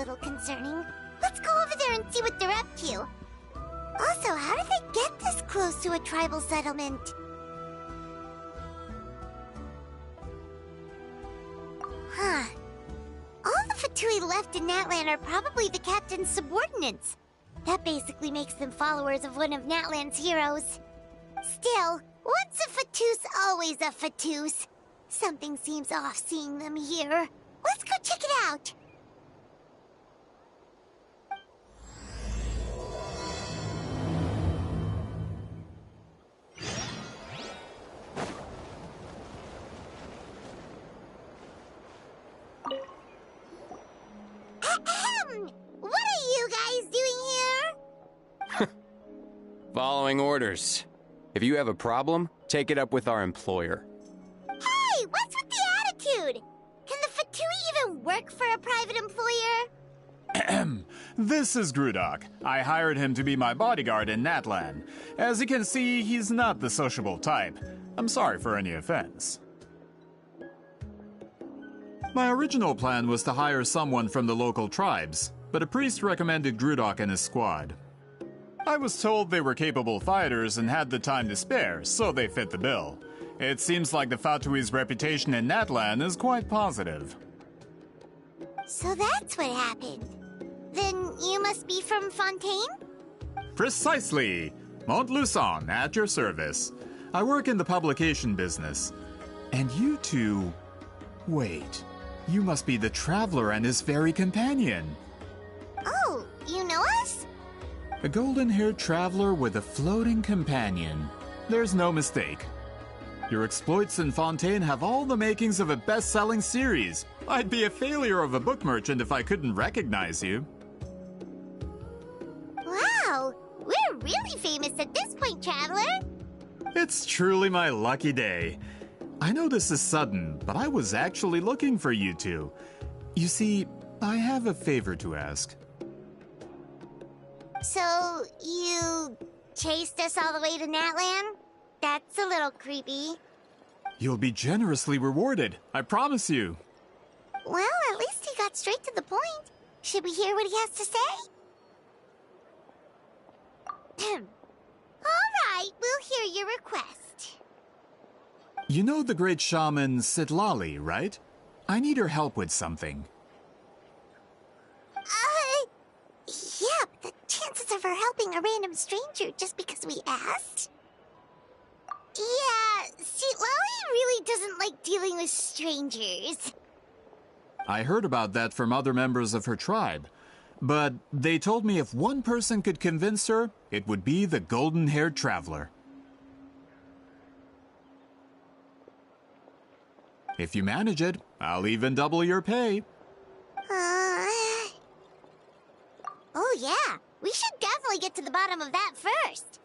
little concerning. Let's go over there and see what they're up to. Also, how did they get this close to a tribal settlement? Huh. All the Fatui left in Natlan are probably the captain's subordinates. That basically makes them followers of one of Natlan's heroes. Still, once a Fatus, always a Fatus. Something seems off seeing them here. Let's go check it out. Ahem! What are you guys doing here? Following orders. If you have a problem, take it up with our employer. Hey, what's with the attitude? Can the Fatui even work for a private employer? This is Grudok. I hired him to be my bodyguard in Natlan. As you can see, he's not the sociable type. I'm sorry for any offense. My original plan was to hire someone from the local tribes, but a priest recommended Grudok and his squad. I was told they were capable fighters and had the time to spare, so they fit the bill. It seems like the Fatui's reputation in Natlan is quite positive. So that's what happened. Then you must be from Fontaine? Precisely! Montluçon, at your service. I work in the publication business. And you two... Wait, you must be the Traveler and his fairy companion. Oh, you know us? A golden-haired traveler with a floating companion. There's no mistake. Your exploits in Fontaine have all the makings of a best-selling series. I'd be a failure of a book merchant if I couldn't recognize you. Wow, we're really famous at this point, Traveler. It's truly my lucky day. I know this is sudden, but I was actually looking for you two. You see, I have a favor to ask. So, you chased us all the way to Natlan? That's a little creepy. You'll be generously rewarded, I promise you. Well, at least he got straight to the point. Should we hear what he has to say? All right, we'll hear your request. You know the great shaman Citlali, right? I need her help with something. Yeah, but the chances of her helping a random stranger just because we asked? Yeah, Citlali really doesn't like dealing with strangers. I heard about that from other members of her tribe. But they told me if one person could convince her, it would be the golden-haired traveler. If you manage it, I'll even double your pay. Oh yeah, we should definitely get to the bottom of that first.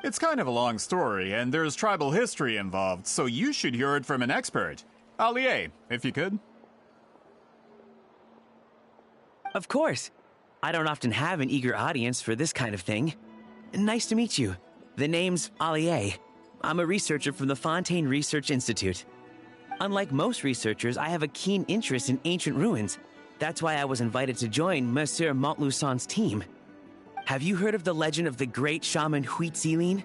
It's kind of a long story, and there's tribal history involved, so you should hear it from an expert. Allier, if you could. Of course. I don't often have an eager audience for this kind of thing. Nice to meet you. The name's Allier. I'm a researcher from the Fontaine Research Institute. Unlike most researchers, I have a keen interest in ancient ruins. That's why I was invited to join Monsieur Montluçon's team. Have you heard of the legend of the great shaman Citlali?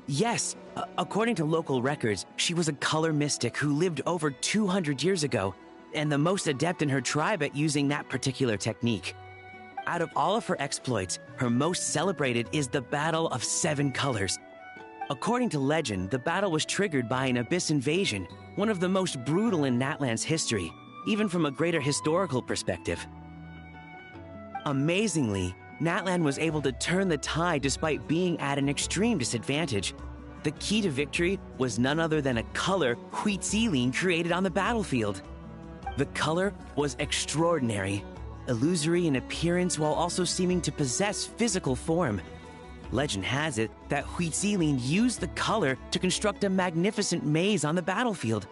Yes, according to local records, she was a color mystic who lived over 200 years ago, and the most adept in her tribe at using that particular technique. Out of all of her exploits, her most celebrated is the Battle of Seven Colors. According to legend, the battle was triggered by an abyss invasion, one of the most brutal in Natlan's history, even from a greater historical perspective. Amazingly, Natlan was able to turn the tide despite being at an extreme disadvantage. The key to victory was none other than a color Citlali created on the battlefield. The color was extraordinary, illusory in appearance while also seeming to possess physical form. Legend has it that Citlali used the color to construct a magnificent maze on the battlefield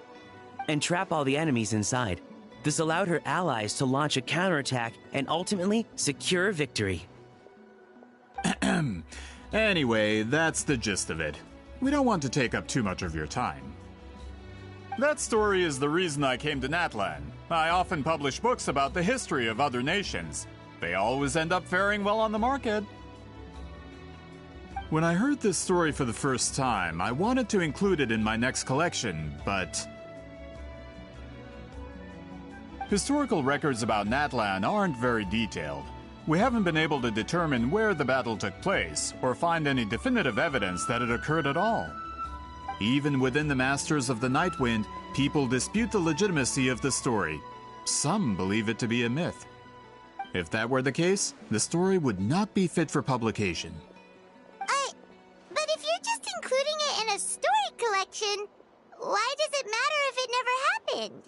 and trap all the enemies inside. This allowed her allies to launch a counterattack and ultimately secure victory. Anyway, that's the gist of it. We don't want to take up too much of your time. That story is the reason I came to Natlan. I often publish books about the history of other nations. They always end up faring well on the market. When I heard this story for the first time, I wanted to include it in my next collection, but historical records about Natlan aren't very detailed. We haven't been able to determine where the battle took place, or find any definitive evidence that it occurred at all. Even within the Masters of the Nightwind, people dispute the legitimacy of the story. Some believe it to be a myth. If that were the case, the story would not be fit for publication. But if you're just including it in a story collection, why does it matter if it never happened?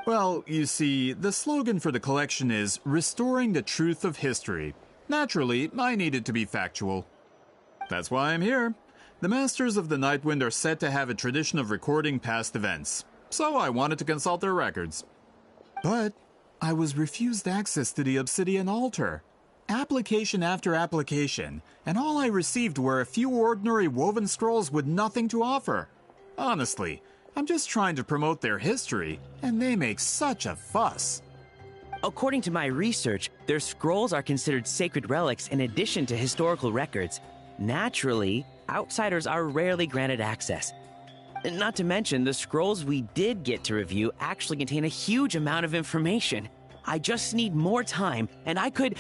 Well, you see, the slogan for the collection is Restoring the Truth of History. Naturally, I needed to be factual. That's why I'm here. The Masters of the Nightwind are said to have a tradition of recording past events, so I wanted to consult their records. But I was refused access to the Obsidian Altar. Application after application, and all I received were a few ordinary woven scrolls with nothing to offer. Honestly, I'm just trying to promote their history, and they make such a fuss. According to my research, their scrolls are considered sacred relics in addition to historical records. Naturally, outsiders are rarely granted access. Not to mention, the scrolls we did get to review actually contain a huge amount of information. I just need more time, and I could...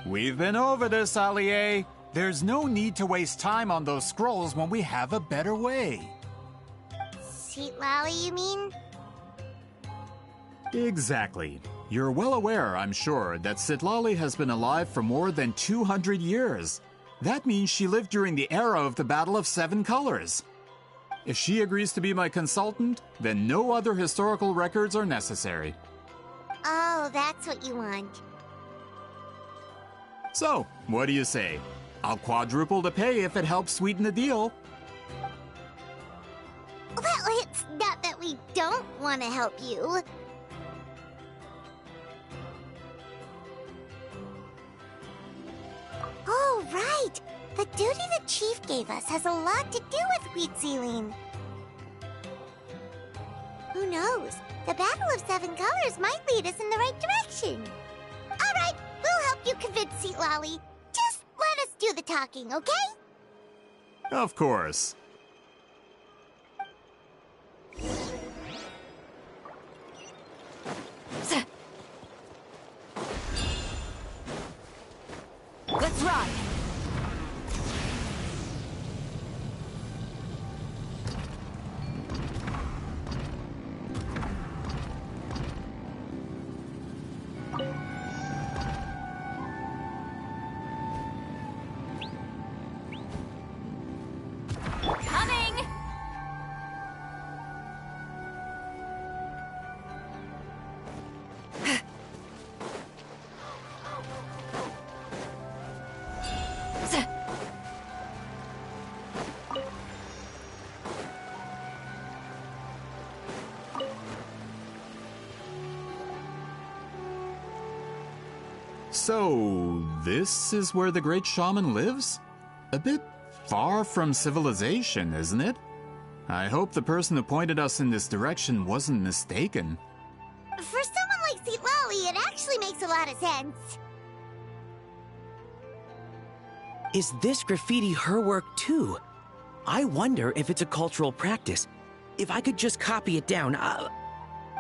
We've been over this, Allier. There's no need to waste time on those scrolls when we have a better way. Citlali, you mean? Exactly. You're well aware, I'm sure, that Citlali has been alive for more than 200 years. That means she lived during the era of the Battle of Seven Colors. If she agrees to be my consultant, then no other historical records are necessary. Oh, that's what you want. So, what do you say? I'll quadruple the pay if it helps sweeten the deal. Well, it's not that we don't want to help you. Oh, right! The duty the chief gave us has a lot to do with wheat sealing. Who knows? The Battle of Seven Colors might lead us in the right direction. All right, we'll help you convince Citlali. Just let us do the talking, okay? Of course. Let's ride! Coming! So, this is where the great shaman lives? A bit far from civilization, isn't it? I hope the person who pointed us in this direction wasn't mistaken. For someone like Citlali, it actually makes a lot of sense. Is this graffiti her work too? I wonder if it's a cultural practice. If I could just copy it down,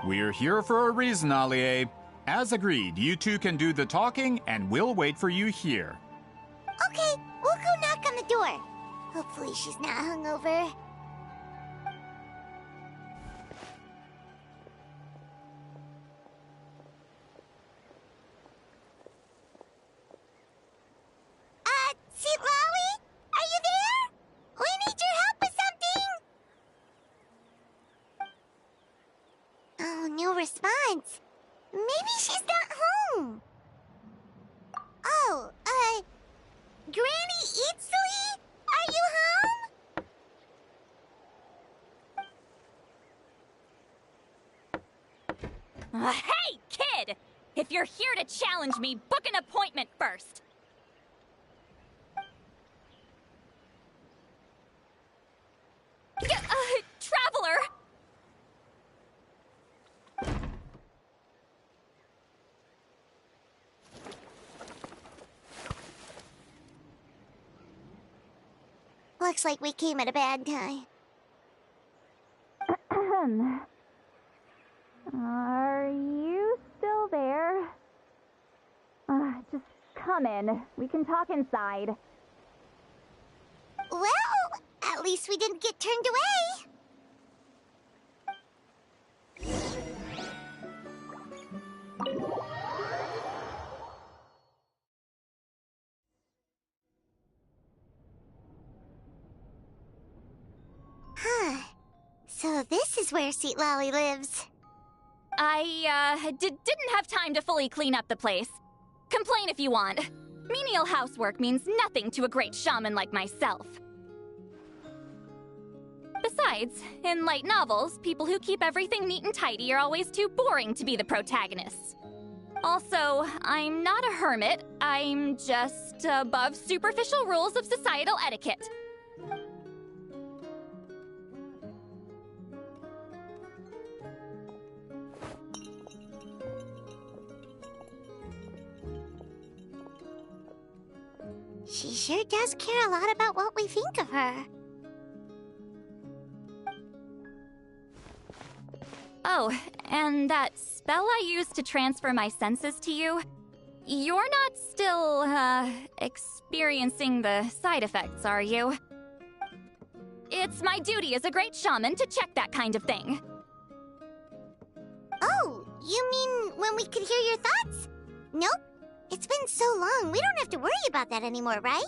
We're here for a reason, Allier. As agreed, you two can do the talking, and we'll wait for you here. Okay, we'll go knock on the door. Hopefully she's not hungover. Citlali? Are you there? We need your help with something! Oh, no response. Maybe she's not home. Oh, Granny Citlali? Are you home? Hey, kid! If you're here to challenge me, book an appointment first. Traveler! Looks like we came at a bad time. Are you still there? Just come in. We can talk inside. Well, at least we didn't get turned away. So this is where Citlali lives. I, didn't have time to fully clean up the place. Complain if you want. Menial housework means nothing to a great shaman like myself. Besides, in light novels, people who keep everything neat and tidy are always too boring to be the protagonists. Also, I'm not a hermit. I'm just above superficial rules of societal etiquette. She sure does care a lot about what we think of her. Oh, and that spell I used to transfer my senses to you? You're not still, experiencing the side effects, are you? It's my duty as a great shaman to check that kind of thing. Oh, you mean when we could hear your thoughts? Nope. It's been so long, we don't have to worry about that anymore, right?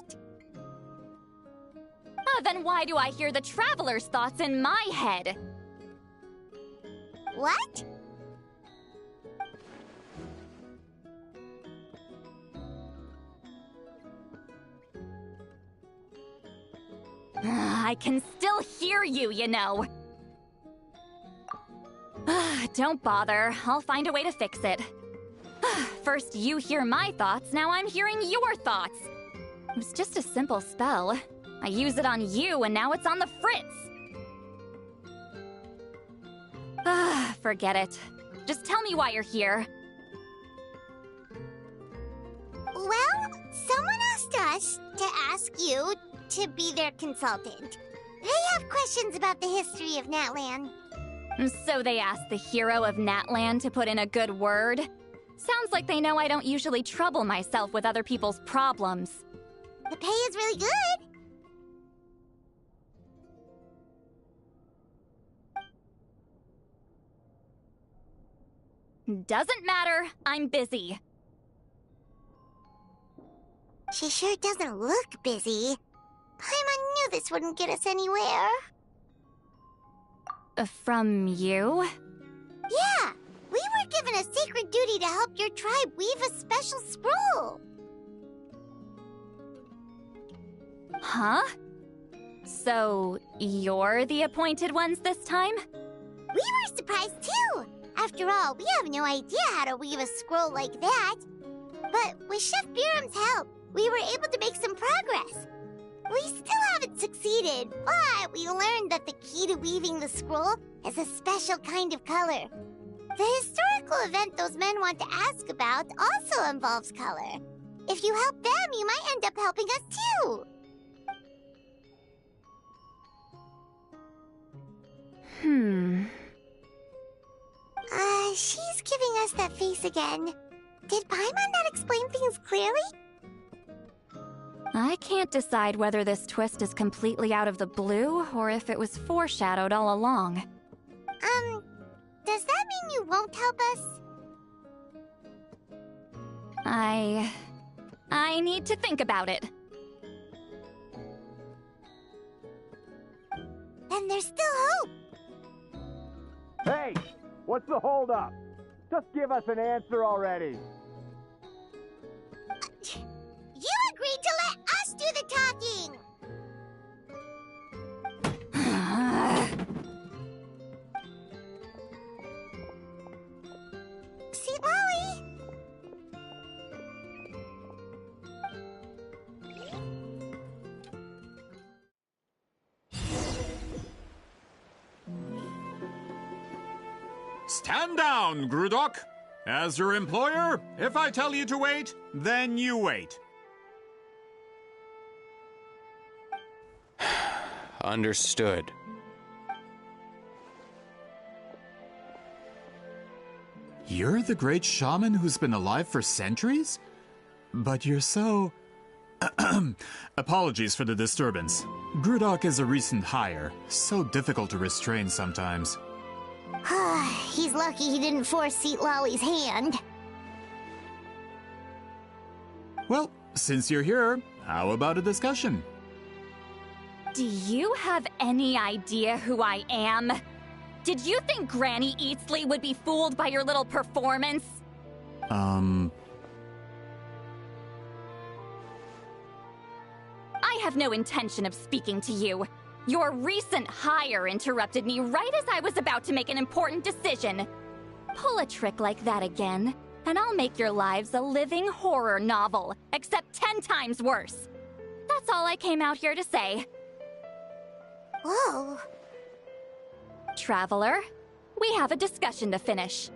Then why do I hear the traveler's thoughts in my head? What? I can still hear you, you know. Don't bother. I'll find a way to fix it. First you hear my thoughts, now I'm hearing your thoughts. It was just a simple spell. I used it on you, and now it's on the Fritz. Forget it. Just tell me why you're here. Well, someone asked us to ask you to be their consultant. They have questions about the history of Natlan. So they asked the hero of Natlan to put in a good word? Sounds like they know I don't usually trouble myself with other people's problems. The pay is really good. Doesn't matter. I'm busy. She sure doesn't look busy. Paimon knew this wouldn't get us anywhere. From you? Yeah, we were given a sacred duty to help your tribe weave a special scroll. Huh? So, you're the appointed ones this time? We were surprised too. After all, we have no idea how to weave a scroll like that. But with Chef Biram's help, we were able to make some progress. We still haven't succeeded, but we learned that the key to weaving the scroll is a special kind of color. The historical event those men want to ask about also involves color. If you help them, you might end up helping us too. She's giving us that face again. Did Paimon not explain things clearly? I can't decide whether this twist is completely out of the blue or if it was foreshadowed all along. Does that mean you won't help us? I need to think about it. Then there's still hope. Hey! What's the holdup? Just give us an answer already. You agreed to let us do the talking! Citlali! Stand down, Grudok. As your employer, if I tell you to wait, then you wait. Understood. You're the great shaman who's been alive for centuries? But you're so... Apologies for the disturbance. Grudok is a recent hire, so difficult to restrain sometimes. He's lucky he didn't force Citlali's hand. Well, since you're here, how about a discussion? Do you have any idea who I am? Did you think Granny Eatsley would be fooled by your little performance? I have no intention of speaking to you. Your recent hire interrupted me right as I was about to make an important decision. Pull a trick like that again, and I'll make your lives a living horror novel, except 10 times worse. That's all I came out here to say. Whoa. Traveler, we have a discussion to finish.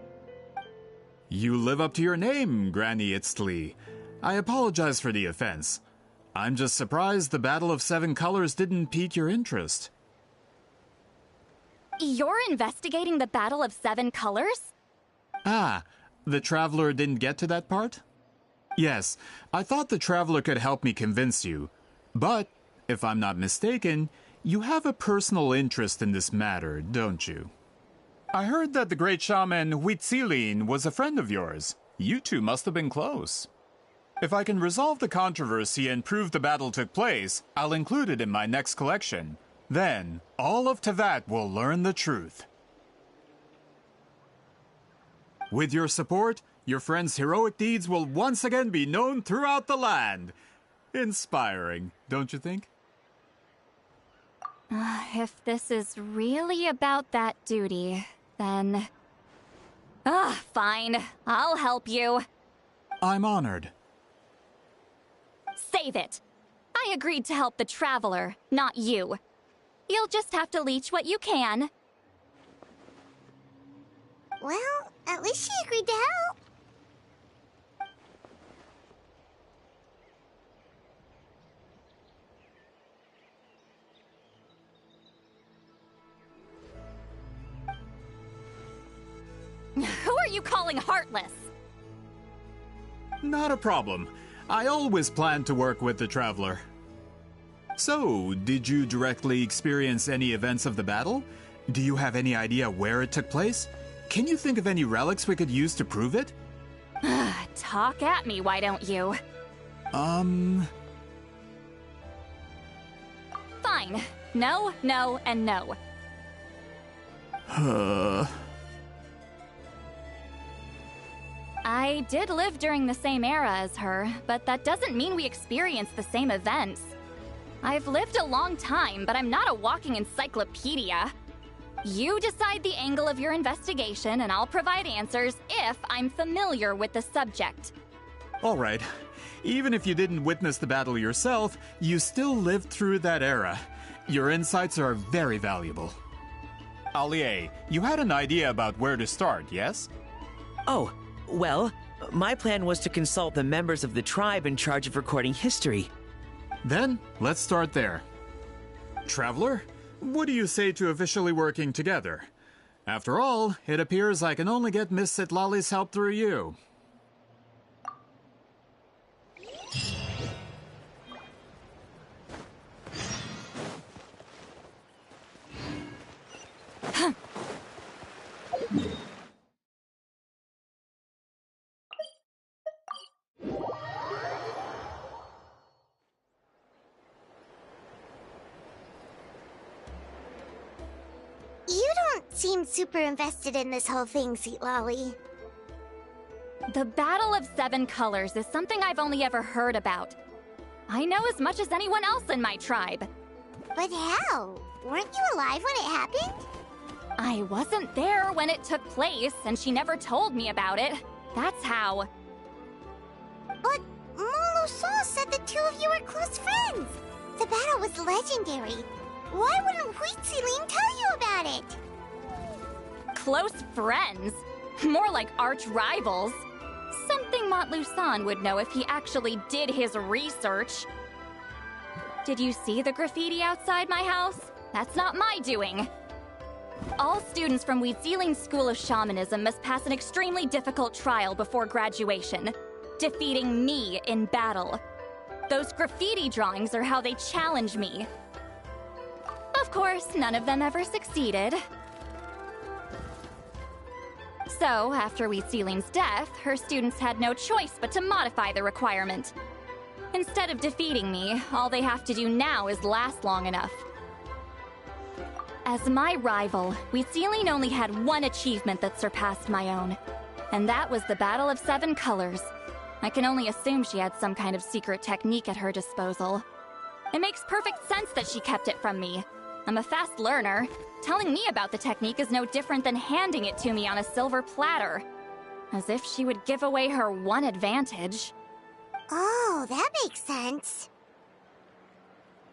You live up to your name, Granny Itztli. I apologize for the offense. I'm just surprised the Battle of Seven Colors didn't pique your interest. You're investigating the Battle of Seven Colors? Ah, the Traveler didn't get to that part? Yes, I thought the Traveler could help me convince you. But, if I'm not mistaken, you have a personal interest in this matter, don't you? I heard that the great shaman Huitzilin was a friend of yours. You two must have been close. If I can resolve the controversy and prove the battle took place, I'll include it in my next collection. Then, all of Tevat will learn the truth. With your support, your friend's heroic deeds will once again be known throughout the land. Inspiring, don't you think? If this is really about that duty, then... fine. I'll help you. I'm honored. Save it. I agreed to help the Traveler, not you. You'll just have to leech what you can. Well, at least she agreed to help. Who are you calling heartless? Not a problem. I always planned to work with the Traveler. So, did you directly experience any events of the battle? Do you have any idea where it took place? Can you think of any relics we could use to prove it? Talk at me, why don't you? Fine. No, no, and no. I did live during the same era as her, but that doesn't mean we experienced the same events. I've lived a long time, but I'm not a walking encyclopedia. You decide the angle of your investigation, and I'll provide answers if I'm familiar with the subject. All right. Even if you didn't witness the battle yourself, you still lived through that era. Your insights are very valuable. Allie, you had an idea about where to start, yes? Oh, well, my plan was to consult the members of the tribe in charge of recording history. Then, let's start there. Traveler, what do you say to officially working together? After all, it appears I can only get Miss Citlali's help through you. You don't seem super invested in this whole thing, Citlali. The Battle of Seven Colors is something I've only ever heard about. I know as much as anyone else in my tribe. But how? Weren't you alive when it happened? I wasn't there when it took place, and she never told me about it. That's how. But Molo-Saw said the two of you were close friends. The battle was legendary. Why wouldn't Huitzilin tell you about it? Close friends? More like arch rivals. Something Montlusan would know if he actually did his research. Did you see the graffiti outside my house? That's not my doing. All students from Wheatsealing's School of Shamanism must pass an extremely difficult trial before graduation, defeating me in battle. Those graffiti drawings are how they challenge me. Of course, none of them ever succeeded. So, after Wheatsealing's death, her students had no choice but to modify the requirement. Instead of defeating me, all they have to do now is last long enough. As my rival, Wheatsealing only had one achievement that surpassed my own, and that was the Battle of 7 Colors. I can only assume she had some kind of secret technique at her disposal. It makes perfect sense that she kept it from me. I'm a fast learner. Telling me about the technique is no different than handing it to me on a silver platter. As if she would give away her one advantage. Oh, that makes sense.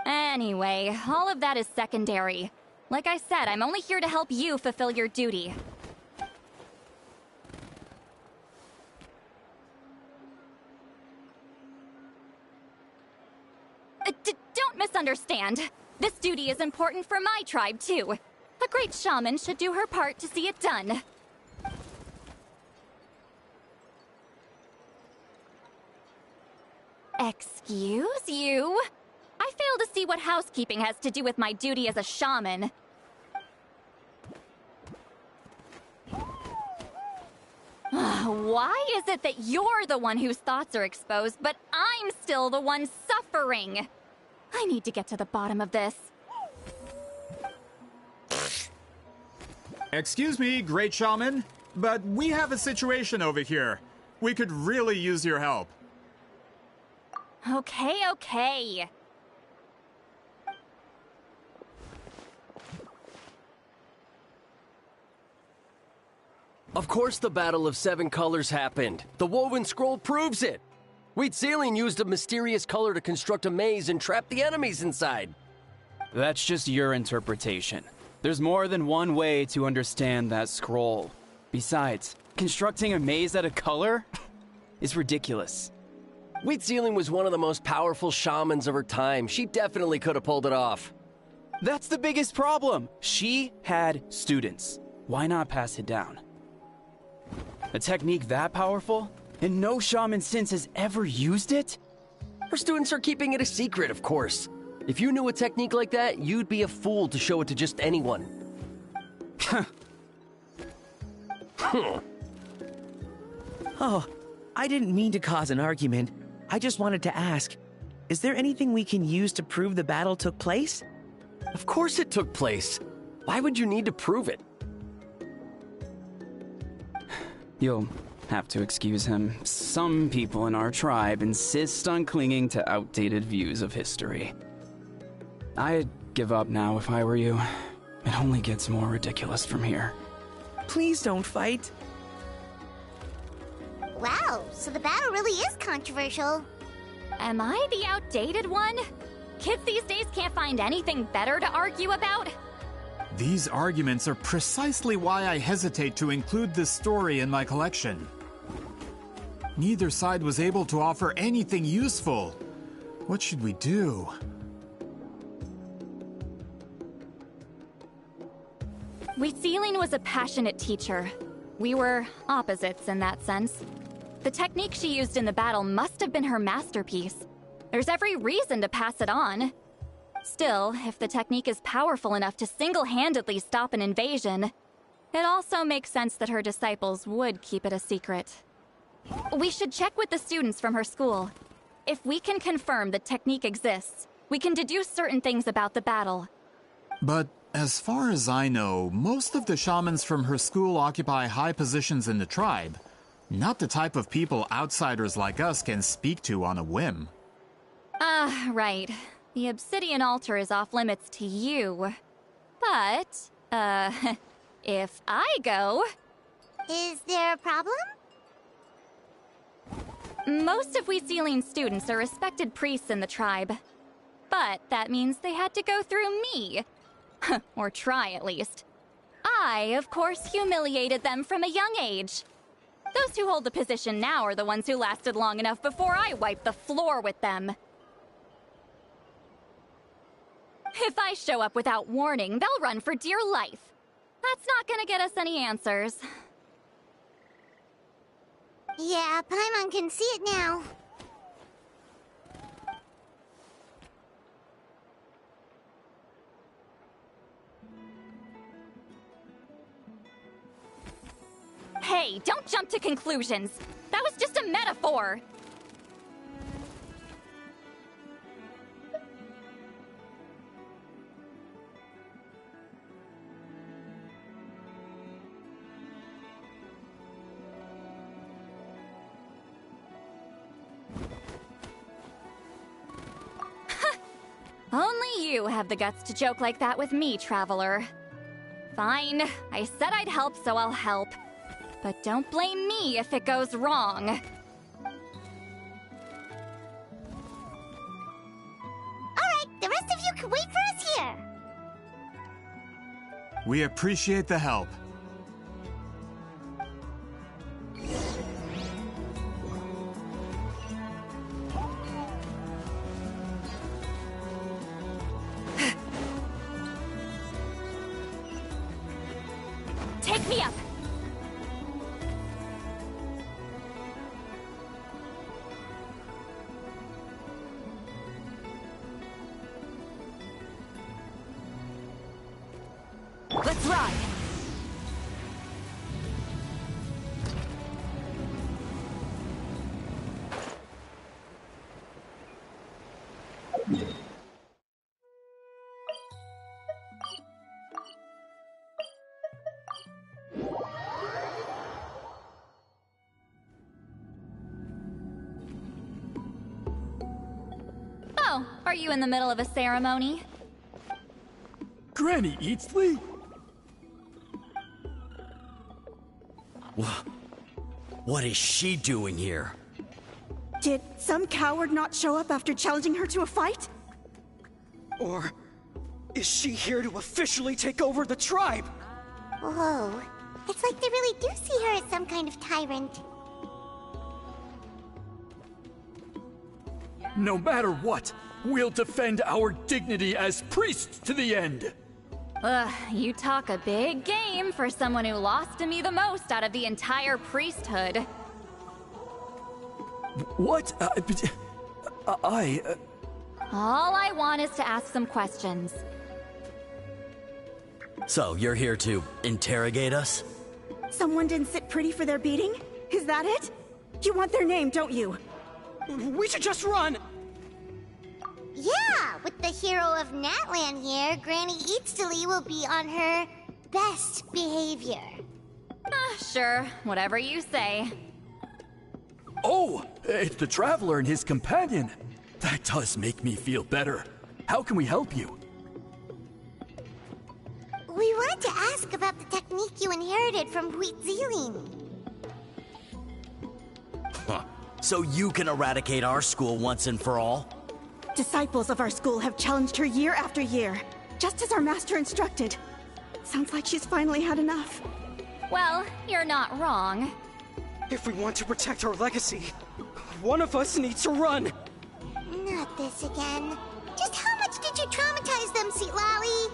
Anyway, all of that is secondary. Like I said, I'm only here to help you fulfill your duty. Don't misunderstand. This duty is important for my tribe, too. A great shaman should do her part to see it done. Excuse you? I fail to see what housekeeping has to do with my duty as a shaman. Why is it that you're the one whose thoughts are exposed, but I'm still the one suffering? I need to get to the bottom of this. Excuse me, great shaman, but we have a situation over here. We could really use your help. Okay. Of course the Battle of 7 Colors happened. The woven scroll proves it. Wheatsealing used a mysterious color to construct a maze and trap the enemies inside. That's just your interpretation. There's more than one way to understand that scroll. Besides, constructing a maze out of color is ridiculous. Wheatsealing was one of the most powerful shamans of her time. She definitely could have pulled it off. That's the biggest problem. She had students. Why not pass it down? A technique that powerful? And no shaman since has ever used it? Her students are keeping it a secret, of course. If you knew a technique like that, you'd be a fool to show it to just anyone. Oh, I didn't mean to cause an argument. I just wanted to ask, is there anything we can use to prove the battle took place? Of course it took place. Why would you need to prove it? You'll have to excuse him. Some people in our tribe insist on clinging to outdated views of history. I'd give up now if I were you. It only gets more ridiculous from here. Please don't fight. Wow, so the battle really is controversial. Am I the outdated one? Kids these days can't find anything better to argue about? These arguments are precisely why I hesitate to include this story in my collection. Neither side was able to offer anything useful. What should we do? Wheatsealing was a passionate teacher. We were opposites in that sense. The technique she used in the battle must have been her masterpiece. There's every reason to pass it on. Still, if the technique is powerful enough to single-handedly stop an invasion, it also makes sense that her disciples would keep it a secret. We should check with the students from her school. If we can confirm the technique exists, we can deduce certain things about the battle. But as far as I know, most of the shamans from her school occupy high positions in the tribe. Not the type of people outsiders like us can speak to on a whim. Right. The obsidian altar is off limits to you. But, if I go... Is there a problem? Most of Wheatsealing's students are respected priests in the tribe. But that means they had to go through me. Or try, at least. I, of course, humiliated them from a young age. Those who hold the position now are the ones who lasted long enough before I wiped the floor with them. If I show up without warning, they'll run for dear life. That's not gonna get us any answers. Yeah, Paimon can see it now. Hey, don't jump to conclusions. That was just a metaphor. Only you have the guts to joke like that with me, Traveler. Fine, I said I'd help, so I'll help. But don't blame me if it goes wrong. Alright, the rest of you can wait for us here. We appreciate the help. Take me up! Let's ride! Oh, are you in the middle of a ceremony? Granny Eatsley? What is she doing here? Did some coward not show up after challenging her to a fight? Or is she here to officially take over the tribe? Whoa. It's like they really do see her as some kind of tyrant. No matter what, we'll defend our dignity as priests to the end. Ugh, you talk a big game for someone who lost to me the most out of the entire priesthood. What? All I want is to ask some questions. So, you're here to interrogate us? Someone didn't sit pretty for their beating? Is that it? You want their name, don't you? We should just run! Yeah, with the hero of Natlan here, Granny Eatsley will be on her best behavior. Sure, whatever you say. Oh, it's the Traveler and his companion. That does make me feel better. How can we help you? We wanted to ask about the technique you inherited from Huitziling. Huh. So you can eradicate our school once and for all? Disciples of our school have challenged her year after year, just as our master instructed. Sounds like she's finally had enough. Well, you're not wrong. If we want to protect our legacy, one of us needs to run! Not this again. Just how much did you traumatize them, Citlali?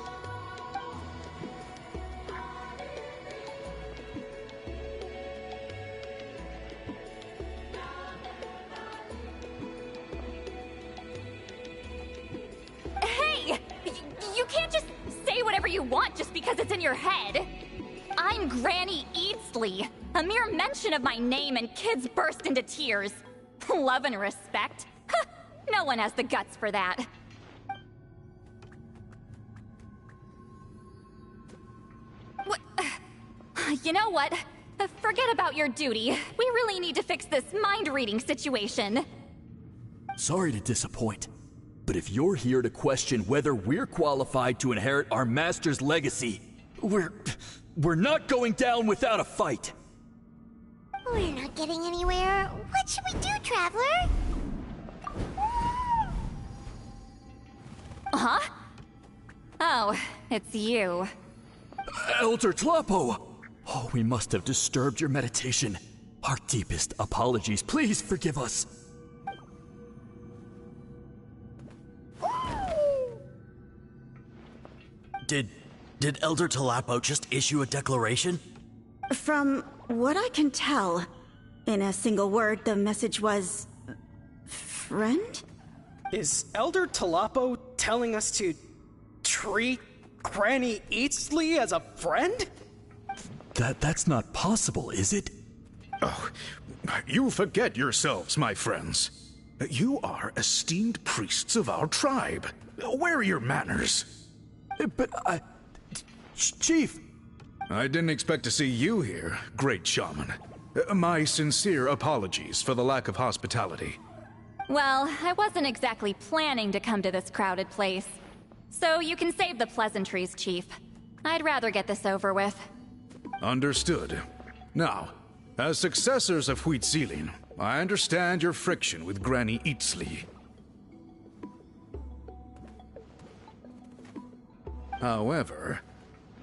Hey! You can't just say whatever you want just because it's in your head. I'm Granny Eatsley. A mere mention of my name and kids burst into tears. Love and respect? No one has the guts for that. What? You know what? Forget about your duty. We really need to fix this mind-reading situation. Sorry to disappoint, but if you're here to question whether we're qualified to inherit our master's legacy, we're not going down without a fight. We're not getting anywhere. What should we do, Traveler? Huh? Oh, it's you. Elder Tlapo! Oh, we must have disturbed your meditation. Our deepest apologies. Please forgive us. Did Elder Talapo just issue a declaration? From what I can tell, in a single word, the message was... friend? Is Elder Talapo telling us to treat Granny Eatsley as a friend? That's not possible, is it? Oh, you forget yourselves, my friends. You are esteemed priests of our tribe. Where are your manners? But Chief... I didn't expect to see you here, great shaman. My sincere apologies for the lack of hospitality. Well, I wasn't exactly planning to come to this crowded place. So you can save the pleasantries, Chief. I'd rather get this over with. Understood. Now, as successors of Huitzilin, I understand your friction with Granny Eatsley. However,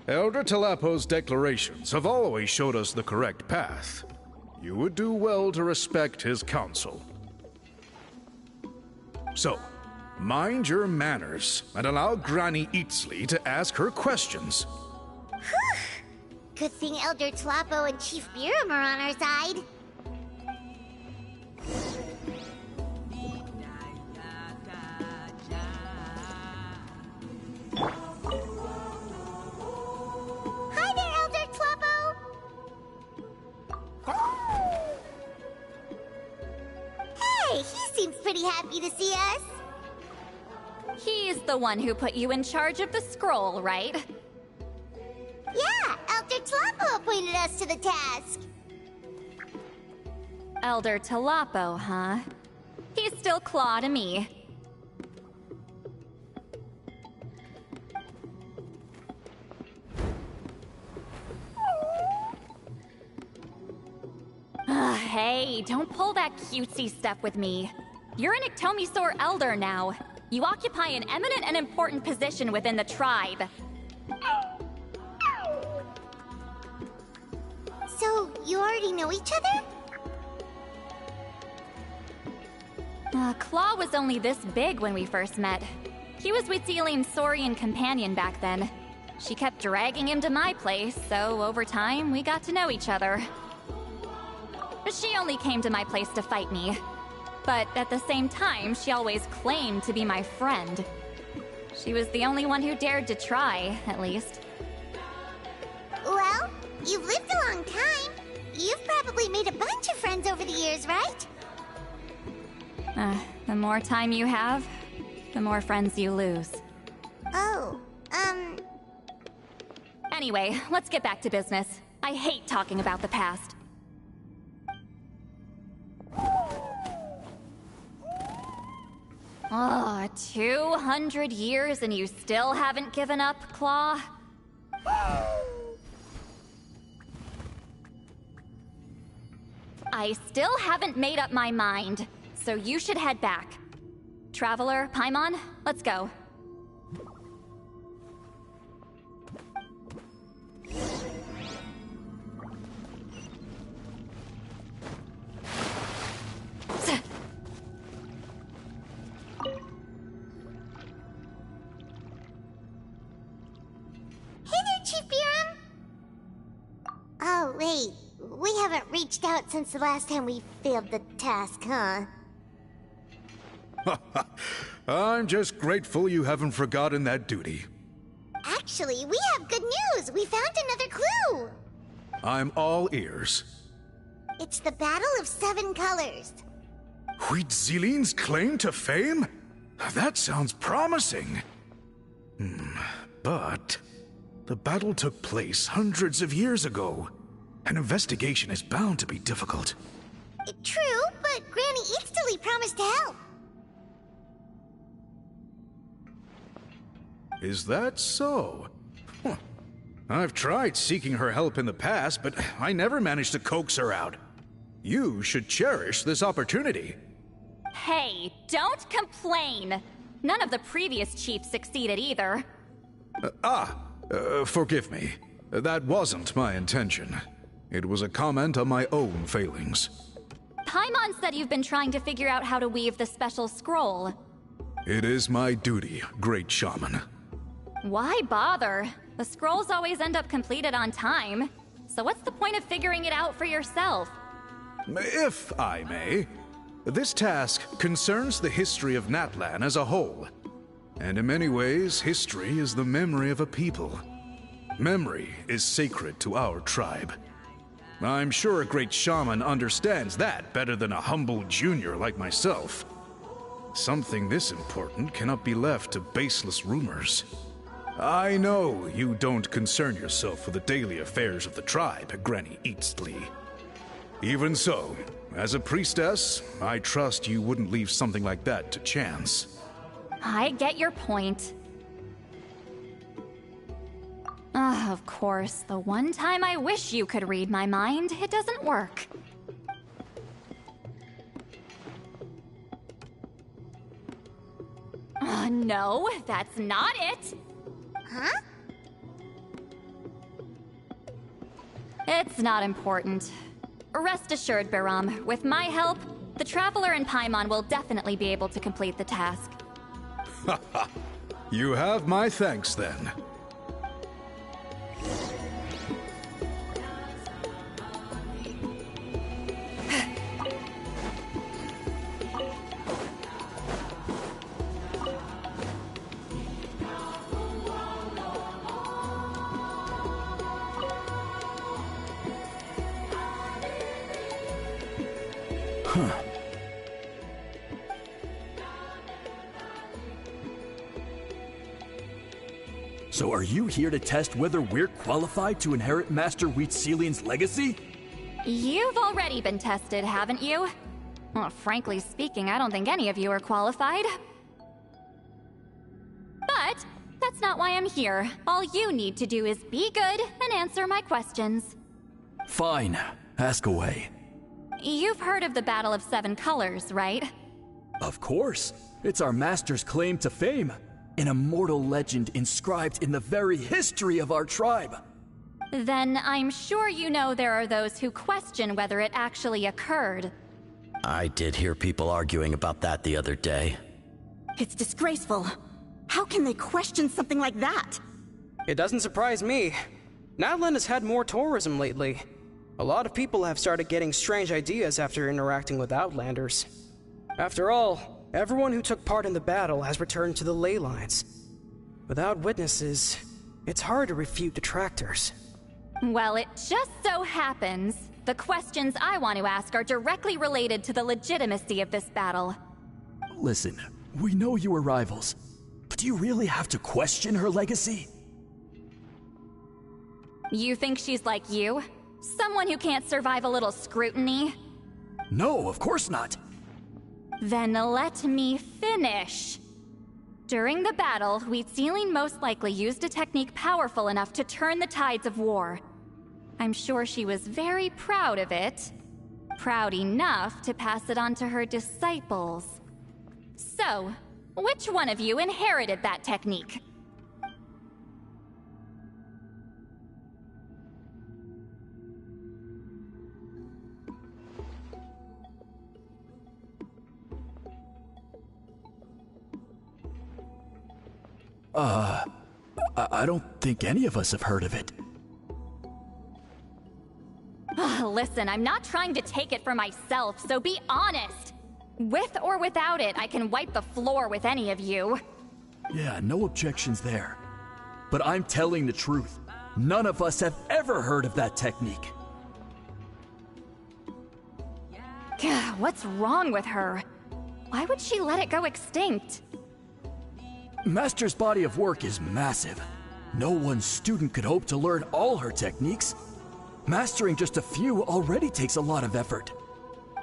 Elder Talapo's declarations have always showed us the correct path. You would do well to respect his counsel. So, mind your manners and allow Granny Eatsley to ask her questions. Whew! Good thing Elder Talapo and Chief Biram are on our side. Hi there, Elder Talapo! Hey, he seems pretty happy to see us. He's the one who put you in charge of the scroll, right? Yeah, Elder Talapo appointed us to the task. Elder Talapo, huh? He's still Claw to me. Hey, don't pull that cutesy stuff with me. You're an Iktomi-Sor Elder now. You occupy an eminent and important position within the tribe. So, you already know each other? Claw was only this big when we first met. He was Huitzilin's Saurian companion back then. She kept dragging him to my place, so over time, we got to know each other. But she only came to my place to fight me. But at the same time, she always claimed to be my friend. She was the only one who dared to try, at least. Well, you've lived a long time. You've probably made a bunch of friends over the years, right? The more time you have, the more friends you lose. Oh, Anyway, let's get back to business. I hate talking about the past. Oh, 200 years and you still haven't given up, Claw? I still haven't made up my mind, so you should head back. Traveler, Paimon, let's go. Oh, wait. We haven't reached out since the last time we failed the task, huh? I'm just grateful you haven't forgotten that duty. Actually, we have good news! We found another clue! I'm all ears. It's the Battle of Seven Colors. Huitzilin's claim to fame? That sounds promising. But the battle took place hundreds of years ago. An investigation is bound to be difficult. True, but Granny Eatsley promised to help. Is that so? Huh. I've tried seeking her help in the past, but I never managed to coax her out. You should cherish this opportunity. Hey, don't complain! None of the previous chiefs succeeded either. Forgive me. That wasn't my intention. It was a comment on my own failings. Paimon said you've been trying to figure out how to weave the special scroll. It is my duty, great shaman. Why bother? The scrolls always end up completed on time. So what's the point of figuring it out for yourself? If I may, this task concerns the history of Natlan as a whole. And in many ways, history is the memory of a people. Memory is sacred to our tribe. I'm sure a great shaman understands that better than a humble junior like myself. Something this important cannot be left to baseless rumors. I know you don't concern yourself with the daily affairs of the tribe, Granny Eatsley. Even so, as a priestess, I trust you wouldn't leave something like that to chance. I get your point. Of course, the one time I wish you could read my mind, it doesn't work. No, that's not it. Huh? It's not important. Rest assured, Biram, with my help, the Traveler and Paimon will definitely be able to complete the task. You have my thanks, then. So are you here to test whether we're qualified to inherit Master Wheatselian's legacy? You've already been tested, haven't you? Well, frankly speaking, I don't think any of you are qualified. But that's not why I'm here. All you need to do is be good and answer my questions. Fine. Ask away. You've heard of the Battle of Seven Colors, right? Of course. It's our master's claim to fame. An immortal legend inscribed in the very history of our tribe. Then I'm sure you know there are those who question whether it actually occurred. I did hear people arguing about that the other day. It's disgraceful. How can they question something like that? It doesn't surprise me. Natlan has had more tourism lately. A lot of people have started getting strange ideas after interacting with Outlanders. After all, everyone who took part in the battle has returned to the ley lines. Without witnesses, it's hard to refute detractors. Well, it just so happens the questions I want to ask are directly related to the legitimacy of this battle. Listen, we know you were rivals, but do you really have to question her legacy? You think she's like you? Someone who can't survive a little scrutiny? No, of course not. Then let me finish. During the battle, Wheatsealing most likely used a technique powerful enough to turn the tides of war. I'm sure she was very proud of it. Proud enough to pass it on to her disciples. So, which one of you inherited that technique? I don't think any of us have heard of it. Listen, I'm not trying to take it for myself, so be honest. With or without it, I can wipe the floor with any of you. Yeah, no objections there. But I'm telling the truth. None of us have ever heard of that technique. What's wrong with her? Why would she let it go extinct? Master's body of work is massive. No one student could hope to learn all her techniques. Mastering just a few already takes a lot of effort.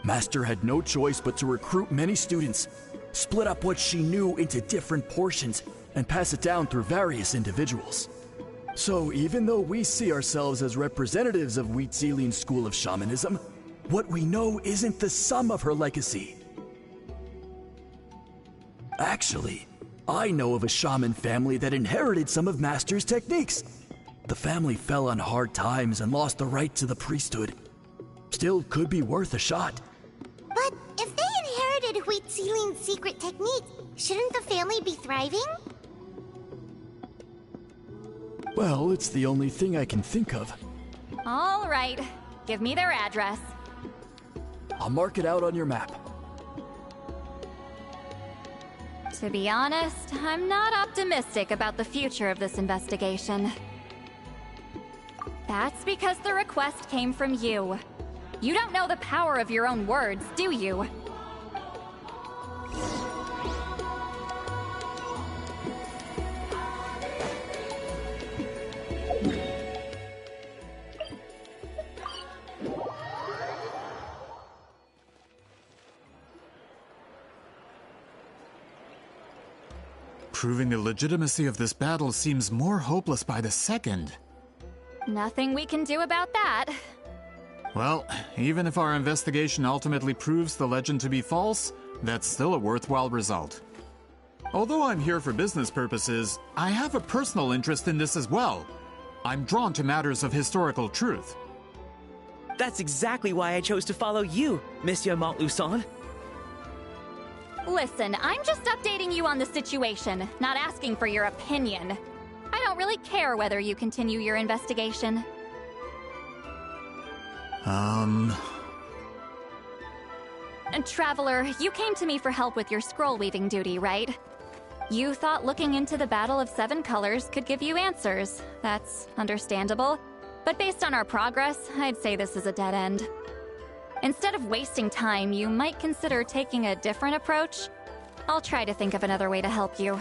Master had no choice but to recruit many students, split up what she knew into different portions, and pass it down through various individuals. So even though we see ourselves as representatives of Wheatsealing's school of shamanism, what we know isn't the sum of her legacy. Actually, I know of a shaman family that inherited some of Master's techniques. The family fell on hard times and lost the right to the priesthood. Still could be worth a shot. But if they inherited Wheatsealing's secret technique, shouldn't the family be thriving? Well, it's the only thing I can think of. All right. Give me their address. I'll mark it out on your map. To be honest, I'm not optimistic about the future of this investigation. That's because the request came from you. You don't know the power of your own words, do you? Proving the legitimacy of this battle seems more hopeless by the second. Nothing we can do about that. Well, even if our investigation ultimately proves the legend to be false, that's still a worthwhile result. Although I'm here for business purposes, I have a personal interest in this as well. I'm drawn to matters of historical truth. That's exactly why I chose to follow you, Monsieur Montluçon. Listen, I'm just updating you on the situation, not asking for your opinion. I don't really care whether you continue your investigation. And Traveler, you came to me for help with your scroll weaving duty, right? You thought looking into the Battle of Seven Colors could give you answers. That's understandable. But based on our progress, I'd say this is a dead end. Instead of wasting time, you might consider taking a different approach. I'll try to think of another way to help you.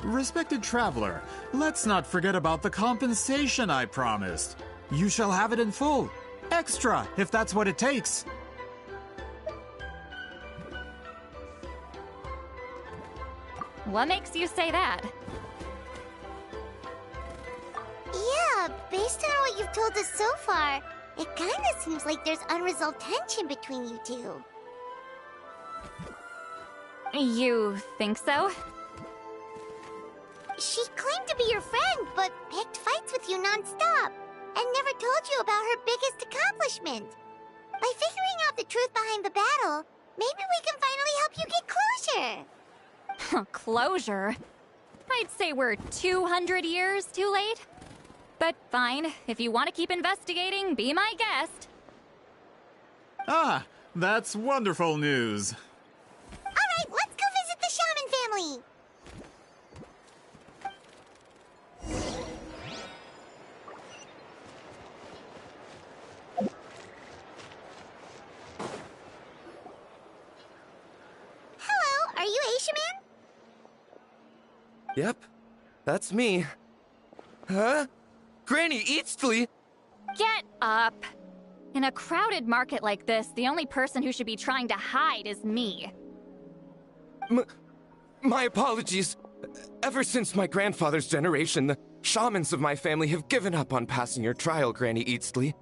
Respected Traveler, let's not forget about the compensation I promised. You shall have it in full. Extra, if that's what it takes. What makes you say that? Yeah, based on what you've told us so far, it kinda seems like there's unresolved tension between you two. You think so? She claimed to be your friend, but picked fights with you non-stop, and never told you about her biggest accomplishment. By figuring out the truth behind the battle, maybe we can finally help you get closure. Closure? I'd say we're 200 years too late. But fine, if you want to keep investigating, be my guest. Ah, that's wonderful news. Alright, let's go visit the Shaman family! Hello, are you Aishaman? Yep, that's me. Huh? Granny Eastly? Get up! In a crowded market like this, the only person who should be trying to hide is me. My apologies. Ever since my grandfather's generation, the shamans of my family have given up on passing your trial, Granny Eastly.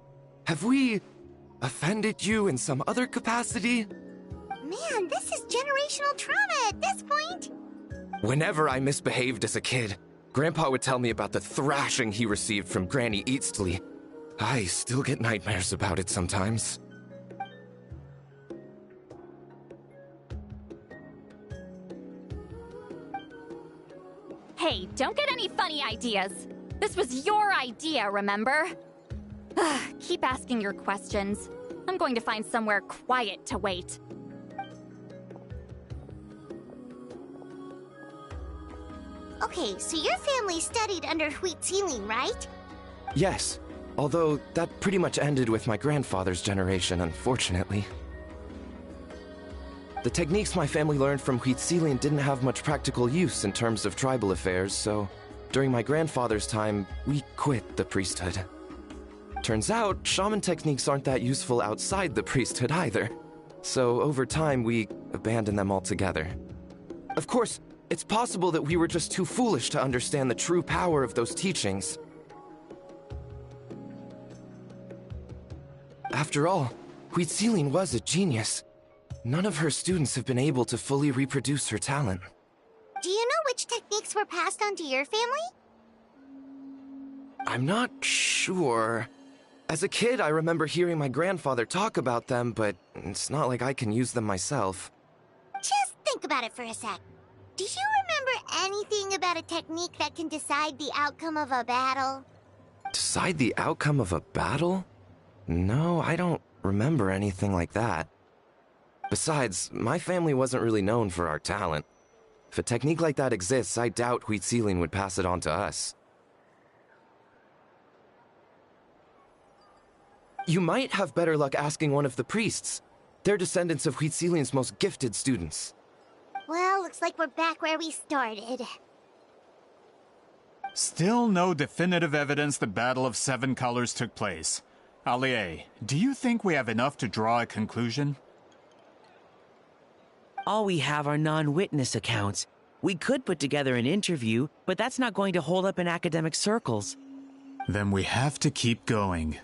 Have we offended you in some other capacity? Man, this is generational trauma at this point! Whenever I misbehaved as a kid, Grandpa would tell me about the thrashing he received from Granny Eastly. I still get nightmares about it sometimes. Hey, don't get any funny ideas. This was your idea, remember? Keep asking your questions. I'm going to find somewhere quiet to wait. Okay, so your family studied under Citlali, right? Yes, although that pretty much ended with my grandfather's generation, unfortunately. The techniques my family learned from Citlali didn't have much practical use in terms of tribal affairs, so during my grandfather's time, we quit the priesthood. Turns out, shaman techniques aren't that useful outside the priesthood either, so over time we abandoned them altogether. Of course, it's possible that we were just too foolish to understand the true power of those teachings. After all, Citlali was a genius. None of her students have been able to fully reproduce her talent. Do you know which techniques were passed on to your family? I'm not sure. As a kid, I remember hearing my grandfather talk about them, but it's not like I can use them myself. Just think about it for a sec. Do you remember anything about a technique that can decide the outcome of a battle? Decide the outcome of a battle? No, I don't remember anything like that. Besides, my family wasn't really known for our talent. If a technique like that exists, I doubt Citlali would pass it on to us. You might have better luck asking one of the priests. They're descendants of Citlali's most gifted students. Well, looks like we're back where we started. Still no definitive evidence the Battle of Seven Colors took place. Allie, do you think we have enough to draw a conclusion? All we have are non-witness accounts. We could put together an interview, but that's not going to hold up in academic circles. Then we have to keep going.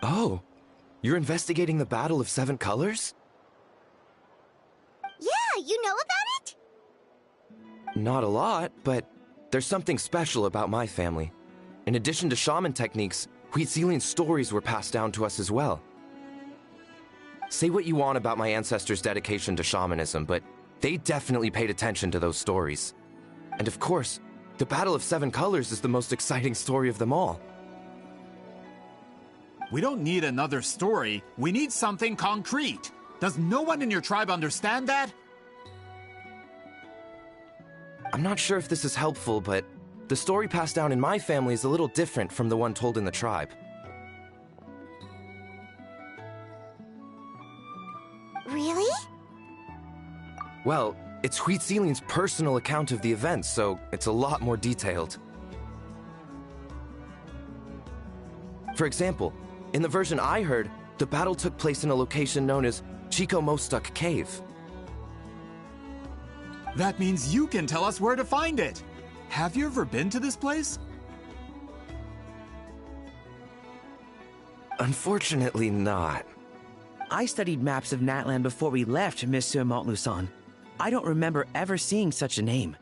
Oh, you're investigating the Battle of Seven Colors? Yeah, you know about it? Not a lot, but there's something special about my family. In addition to shaman techniques, Citlali's stories were passed down to us as well. Say what you want about my ancestors' dedication to shamanism, but they definitely paid attention to those stories. And of course, the Battle of Seven Colors is the most exciting story of them all. We don't need another story. We need something concrete. Does no one in your tribe understand that? I'm not sure if this is helpful, but the story passed down in my family is a little different from the one told in the tribe. Really? Well, it's Citlali's personal account of the event, so it's a lot more detailed. For example, in the version I heard, the battle took place in a location known as Chico Mostuk Cave. That means you can tell us where to find it. Have you ever been to this place? Unfortunately not. I studied maps of Natlan before we left, Monsieur Montluçon. I don't remember ever seeing such a name.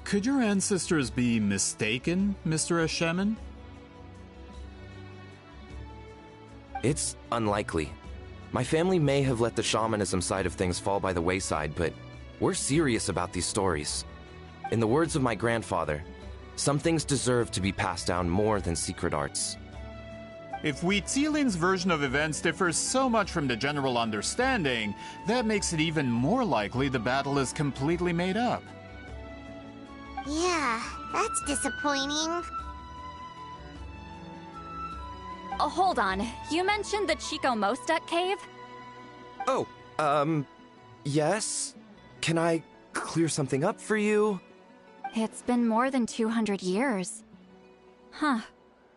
Could your ancestors be mistaken, Mr. Eshemin? It's unlikely. My family may have let the shamanism side of things fall by the wayside, but we're serious about these stories. In the words of my grandfather, some things deserve to be passed down more than secret arts. If Citlali's version of events differs so much from the general understanding, that makes it even more likely the battle is completely made up. Yeah, that's disappointing. Oh, hold on. You mentioned the Chico Mostuk Cave? Oh, yes? Can I clear something up for you? It's been more than 200 years. Huh.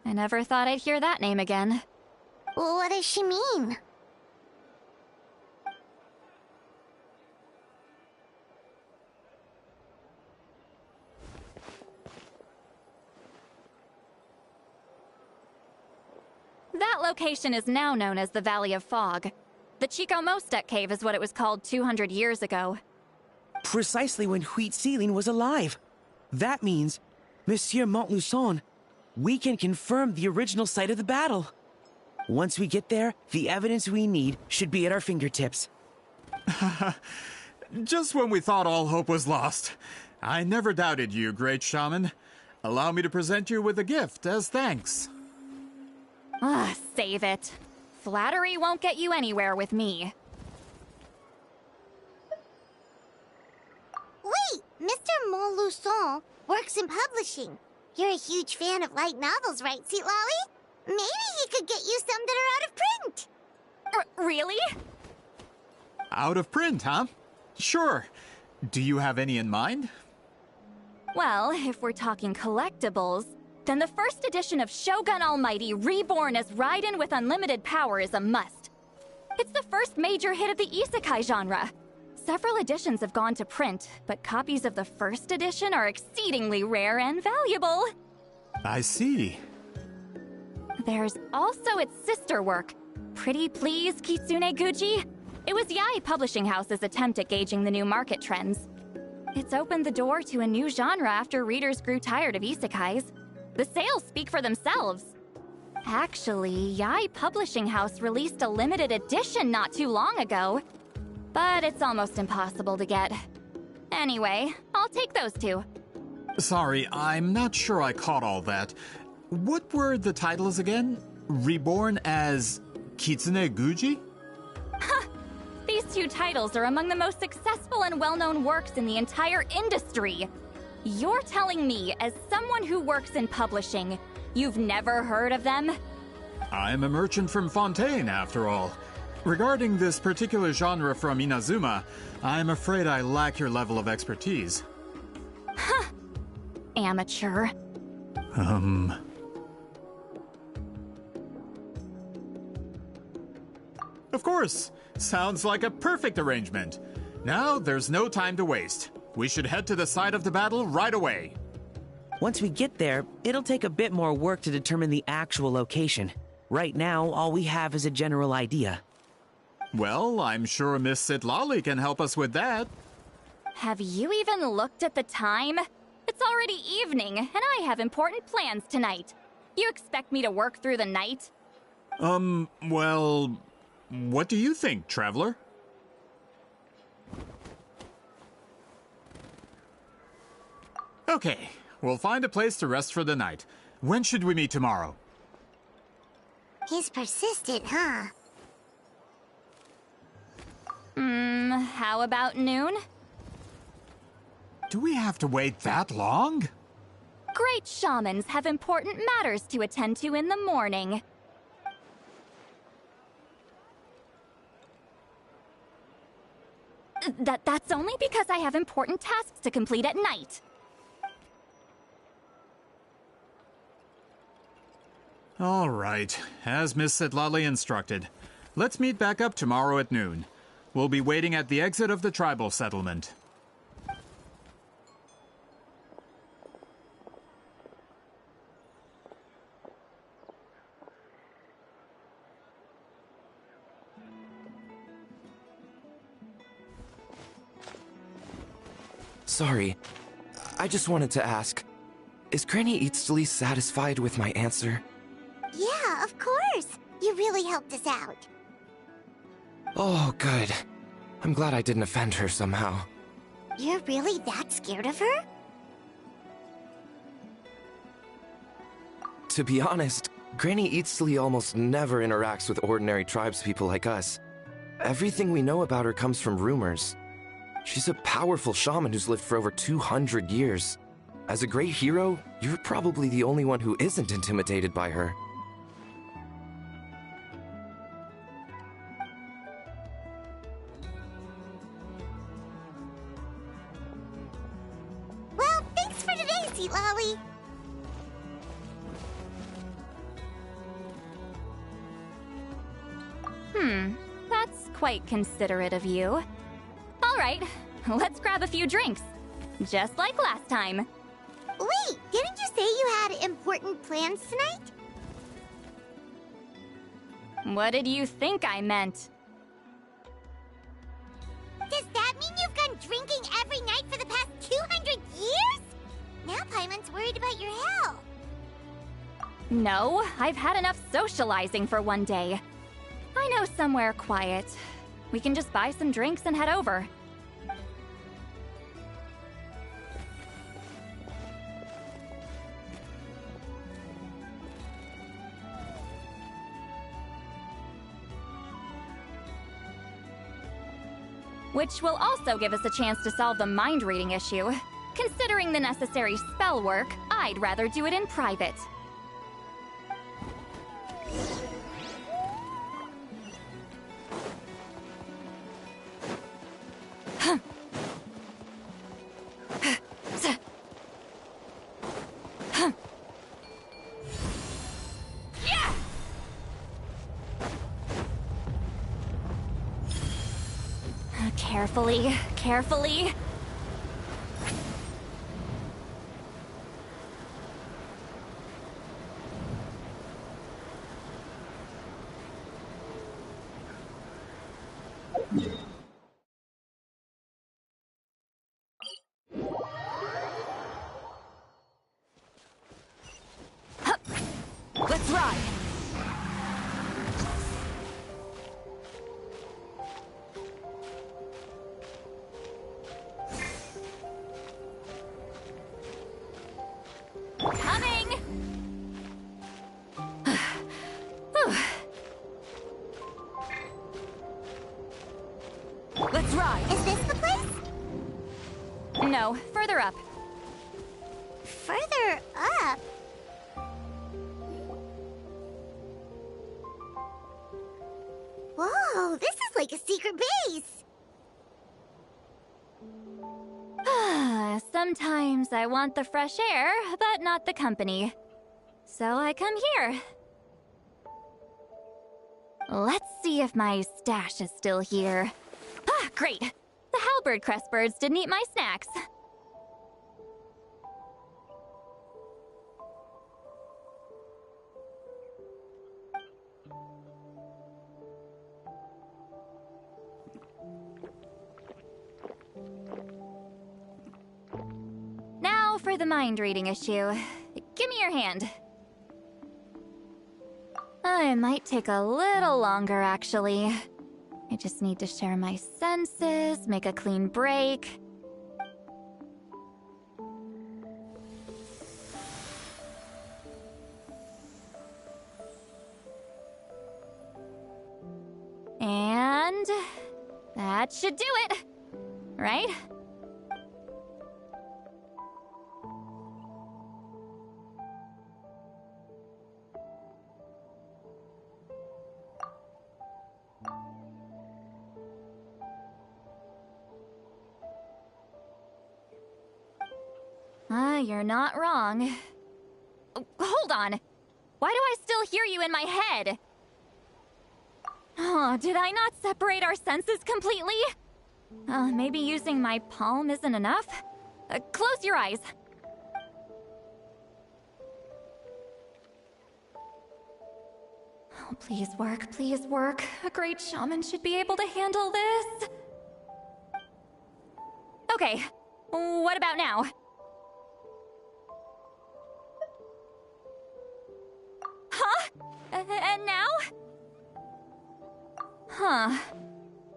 I never thought I'd hear that name again. What does she mean? That location is now known as the Valley of Fog. The Chico Mostuk Cave is what it was called 200 years ago. Precisely when Citlali was alive. That means, Monsieur Montluçon, we can confirm the original site of the battle. Once we get there, the evidence we need should be at our fingertips. Just when we thought all hope was lost. I never doubted you, great shaman. Allow me to present you with a gift as thanks. Save it. Flattery won't get you anywhere with me. Wait, Mr. Montluçon works in publishing. You're a huge fan of light novels, right, Citlali? Maybe he could get you some that are out of print. Really? Out of print, huh? Sure. Do you have any in mind? Well, if we're talking collectibles, then the first edition of Shogun Almighty Reborn as Raiden with Unlimited Power is a must. It's the first major hit of the isekai genre. Several editions have gone to print, but copies of the first edition are exceedingly rare and valuable. I see. There's also its sister work, Pretty Please Kitsune Guji. It was Yae Publishing House's attempt at gauging the new market trends. It's opened the door to a new genre after readers grew tired of isekais. The sales speak for themselves. Actually, Yae Publishing House released a limited edition not too long ago, but it's almost impossible to get. Anyway, I'll take those two. Sorry, I'm not sure I caught all that. What were the titles again? Reborn as Kitsune Guji? These two titles are among the most successful and well-known works in the entire industry. You're telling me, as someone who works in publishing, you've never heard of them? I'm a merchant from Fontaine, after all. Regarding this particular genre from Inazuma, I'm afraid I lack your level of expertise. Huh. Amateur. Of course. Sounds like a perfect arrangement. Now, there's no time to waste. We should head to the site of the battle right away. Once we get there, it'll take a bit more work to determine the actual location. Right now, all we have is a general idea. Well, I'm sure Miss Citlali can help us with that. Have you even looked at the time? It's already evening, and I have important plans tonight. You expect me to work through the night? Well, what do you think, Traveler? Okay, we'll find a place to rest for the night. When should we meet tomorrow? He's persistent, huh? How about noon? Do we have to wait that long? Great shamans have important matters to attend to in the morning. That's only because I have important tasks to complete at night. All right, as Miss Citlali instructed. Let's meet back up tomorrow at noon. We'll be waiting at the exit of the tribal settlement. Sorry, I just wanted to ask, is Granny Eatsley satisfied with my answer? Yeah, of course. You really helped us out. Oh, good. I'm glad I didn't offend her somehow. You're really that scared of her? To be honest, Granny Eatsley almost never interacts with ordinary tribespeople like us. Everything we know about her comes from rumors. She's a powerful shaman who's lived for over 200 years. As a great hero, you're probably the only one who isn't intimidated by her. Well, thanks for today, Citlali. That's quite considerate of you. All right, let's grab a few drinks. Just like last time. Wait, didn't you say you had important plans tonight? What did you think I meant? Does that mean you've gone drinking every night for the past 200 years? Now Paimon's worried about your health. No, I've had enough socializing for one day. I know somewhere quiet. We can just buy some drinks and head over. Which will also give us a chance to solve the mind-reading issue. Considering the necessary spell work, I'd rather do it in private. Carefully, carefully. Let's ride. further up. Further up? Whoa, this is like a secret base! Sometimes I want the fresh air, but not the company. So I come here. Let's see if my stash is still here. Ah, great! The halberd crest birds didn't eat my snacks. Now for the mind-reading issue. Give me your hand. It might take a little longer, actually. I just need to share my senses, make a clean break. And that should do it, right? You're not wrong. Hold on. Why do I still hear you in my head? Oh, did I not separate our senses completely? Maybe using my palm isn't enough? Close your eyes. Oh, please work, please work. A great shaman should be able to handle this. Okay, what about now? Huh? And now? Huh.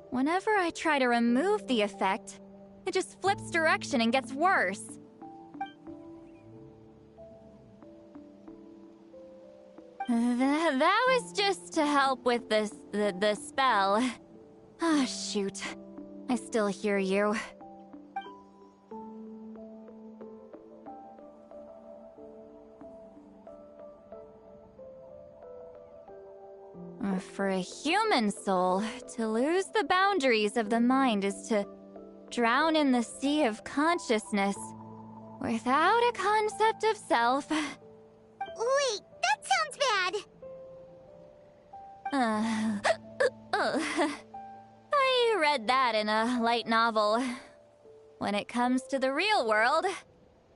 Whenever I try to remove the effect, it just flips direction and gets worse. That was just to help with the spell. Ah, shoot. I still hear you. For a human soul, to lose the boundaries of the mind is to drown in the sea of consciousness without a concept of self. Wait, that sounds bad! I read that in a light novel. When it comes to the real world,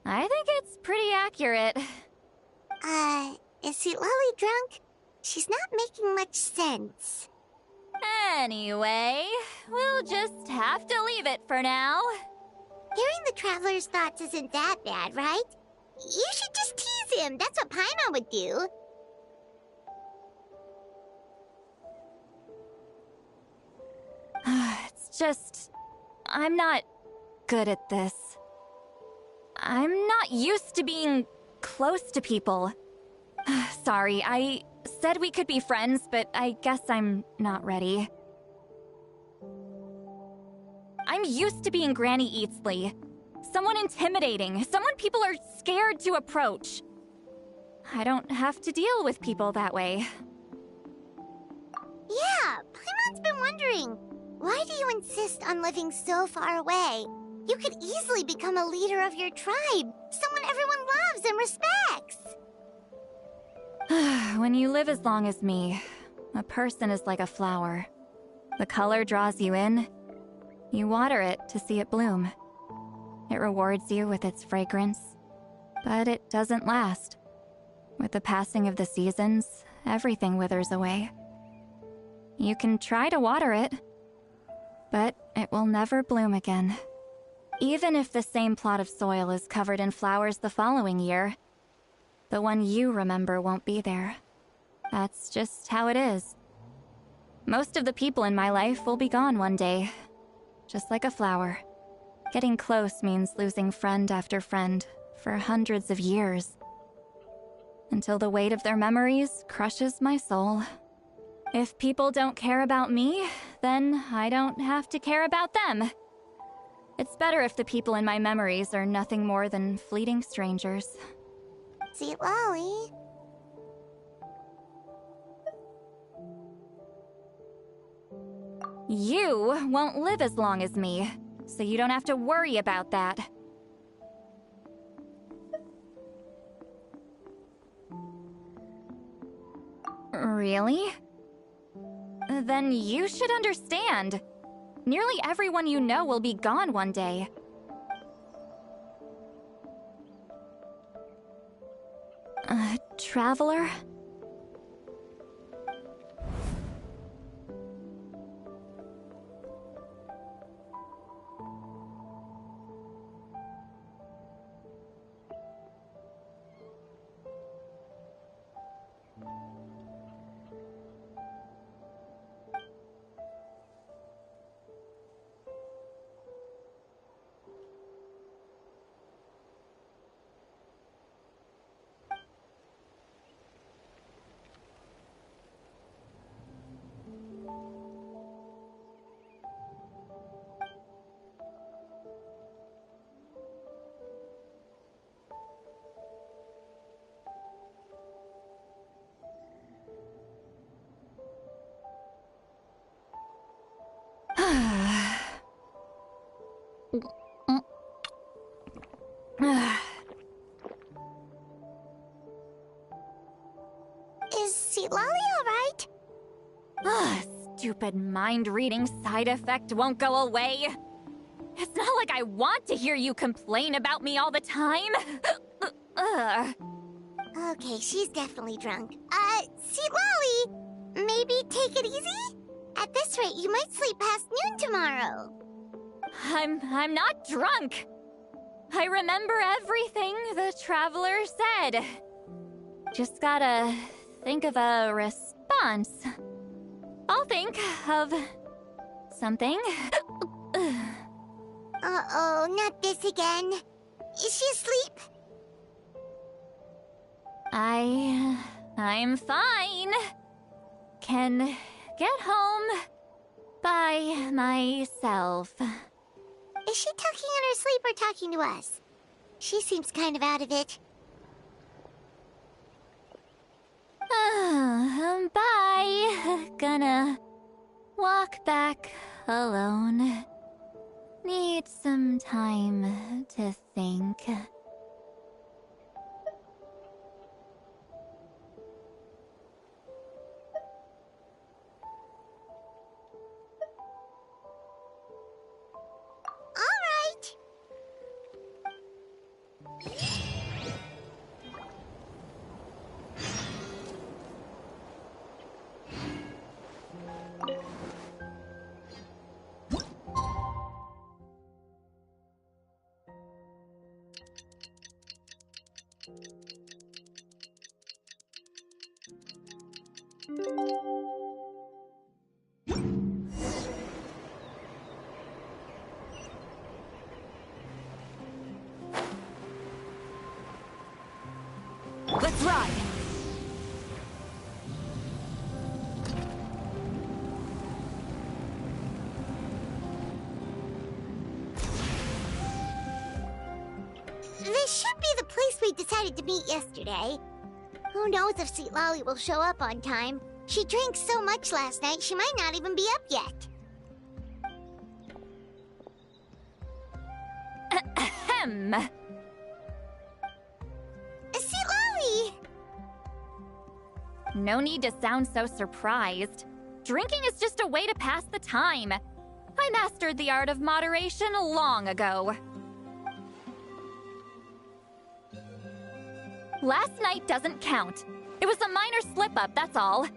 I think it's pretty accurate. Is Citlali drunk? She's not making much sense. Anyway, we'll just have to leave it for now. Hearing the Traveler's thoughts isn't that bad, right? You should just tease him. That's what Paimon would do. It's just... I'm not good at this. I'm not used to being close to people. Sorry, I said we could be friends, but I guess I'm not ready. I'm used to being Granny Eatsley. Someone intimidating, someone people are scared to approach. I don't have to deal with people that way. Yeah, Paimon's been wondering. Why do you insist on living so far away? You could easily become a leader of your tribe, someone everyone loves and respects. When you live as long as me, a person is like a flower. The color draws you in. You water it to see it bloom. It rewards you with its fragrance, but it doesn't last. With the passing of the seasons, everything withers away. You can try to water it, but it will never bloom again. Even if the same plot of soil is covered in flowers the following year, the one you remember won't be there. That's just how it is. Most of the people in my life will be gone one day, just like a flower. Getting close means losing friend after friend for hundreds of years, until the weight of their memories crushes my soul. If people don't care about me, then I don't have to care about them. It's better if the people in my memories are nothing more than fleeting strangers. Citlali. You won't live as long as me, so you don't have to worry about that. Really? Then you should understand. Nearly everyone you know will be gone one day. Traveler? Is Citlali alright? Stupid mind-reading side effect won't go away. It's not like I want to hear you complain about me all the time. Okay, she's definitely drunk. Citlali, maybe take it easy? At this rate, you might sleep past noon tomorrow. I'm not drunk. I remember everything the traveler said. Just gotta think of a response. I'll think of something. Uh-oh, not this again. Is she asleep? I'm fine. Can get home by myself. Is she talking in her sleep or talking to us? She seems kind of out of it. Bye. Gonna walk back alone. Need some time to think. Let's ride! This should be the place we decided to meet yesterday. Who knows if Citlali will show up on time. She drank so much last night, she might not even be up yet. Ahem. Citlali! No need to sound so surprised. Drinking is just a way to pass the time. I mastered the art of moderation long ago. Last night doesn't count. It was a minor slip-up, that's all.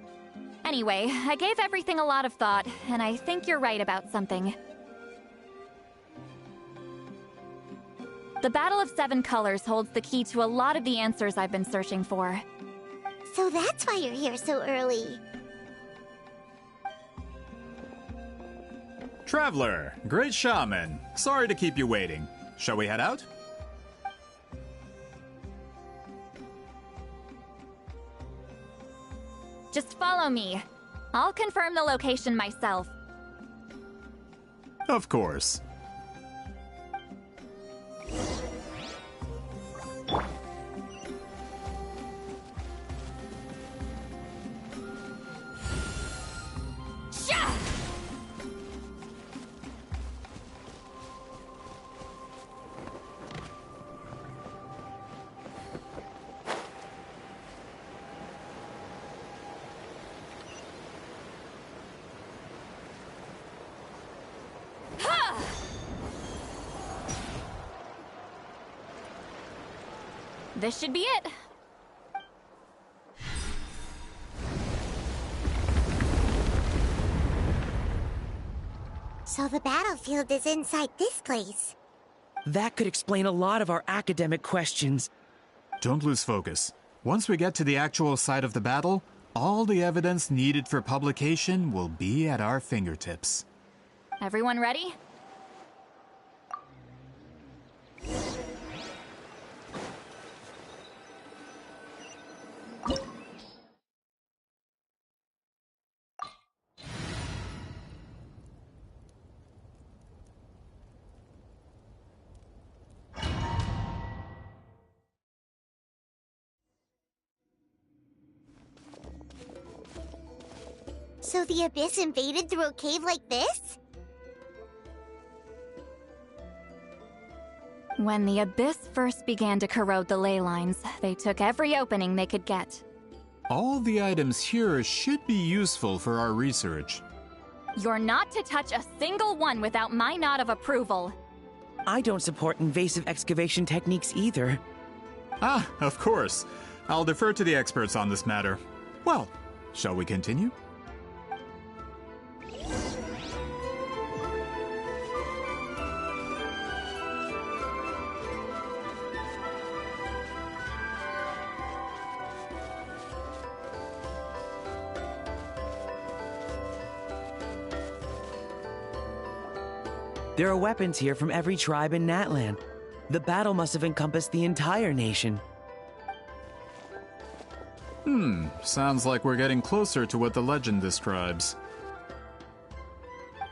Anyway, I gave everything a lot of thought, and I think you're right about something. The Battle of Seven Colors holds the key to a lot of the answers I've been searching for. So that's why you're here so early. Traveler, great shaman. Sorry to keep you waiting. Shall we head out? Just follow me. I'll confirm the location myself. Of course. this should be it. So the battlefield is inside this place. That could explain a lot of our academic questions. Don't lose focus. Once we get to the actual site of the battle, all the evidence needed for publication will be at our fingertips. Everyone ready? So the Abyss invaded through a cave like this? When the Abyss first began to corrode the ley lines, they took every opening they could get. All the items here should be useful for our research. You're not to touch a single one without my nod of approval. I don't support invasive excavation techniques either. Ah, of course. I'll defer to the experts on this matter. Well, shall we continue? There are weapons here from every tribe in Natlan. The battle must have encompassed the entire nation. Sounds like we're getting closer to what the legend describes.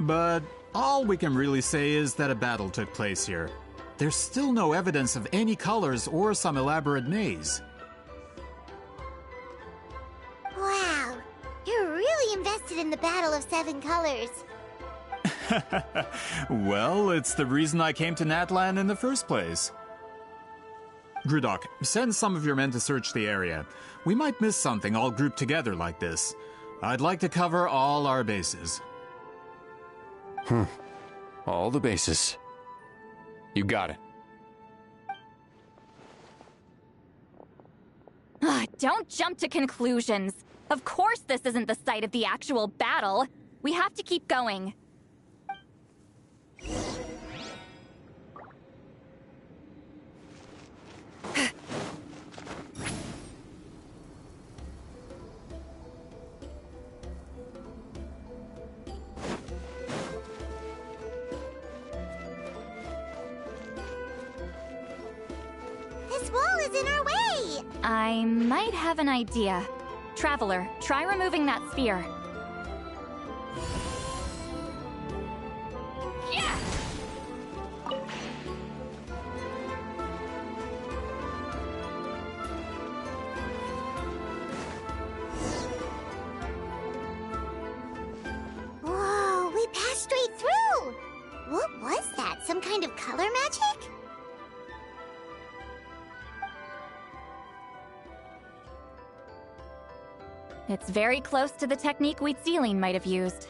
But all we can really say is that a battle took place here. There's still no evidence of any colors or some elaborate maze. Wow, you're really invested in the Battle of Seven Colors. Well, it's the reason I came to Natlan in the first place. Grudok, send some of your men to search the area. We might miss something all grouped together like this. I'd like to cover all our bases. All the bases. You got it. Don't jump to conclusions. Of course this isn't the site of the actual battle. We have to keep going. This wall is in our way! I might have an idea. Traveler, try removing that sphere. Yeah! Whoa, we passed straight through! What was that? Some kind of color magic? It's very close to the technique Citlali might have used.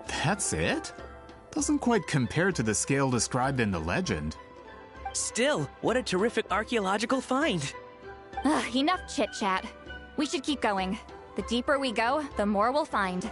That's it? Doesn't quite compare to the scale described in the legend. Still, what a terrific archaeological find. Enough chit-chat. We should keep going. The deeper we go, the more we'll find.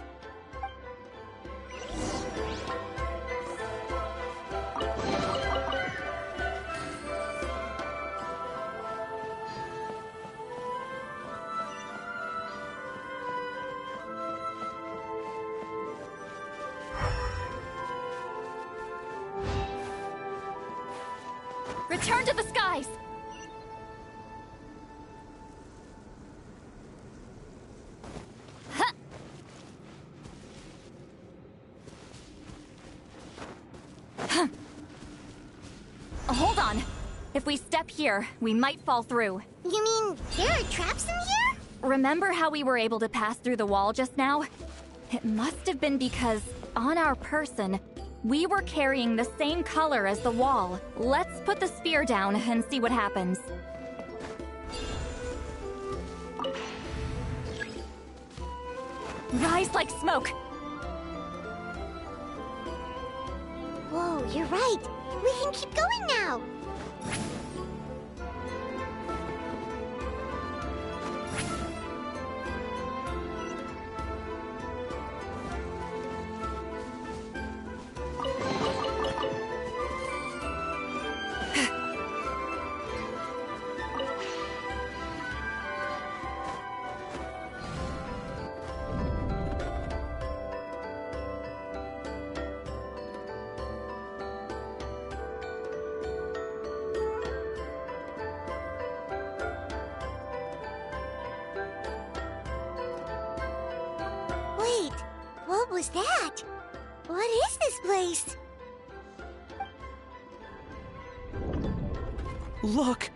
Return to the skies! Hold on. If we step here, we might fall through. You mean there are traps in here? Remember how we were able to pass through the wall just now? It must have been because, on our person, we were carrying the same color as the wall. Let's put the sphere down and see what happens. rise like smoke. Whoa, you're right. We can keep going now. Wait, what was that? What is this place? Look!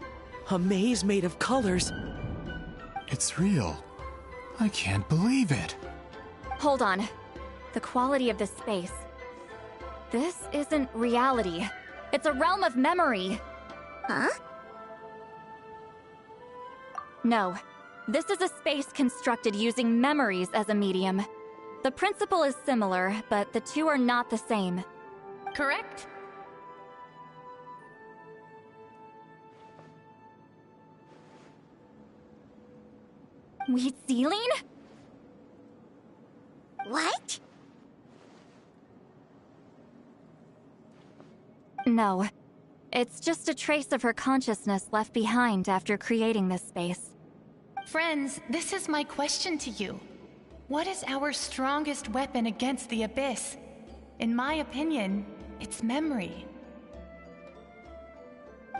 A maze made of colors. It's real. I can't believe it. Hold on. The quality of this space. This isn't reality. It's a realm of memory. Huh? No. This is a space constructed using memories as a medium. The principle is similar, but the two are not the same. Correct? Citlali? What? No. It's just a trace of her consciousness left behind after creating this space. Friends, this is my question to you. What is our strongest weapon against the Abyss? In my opinion, it's memory.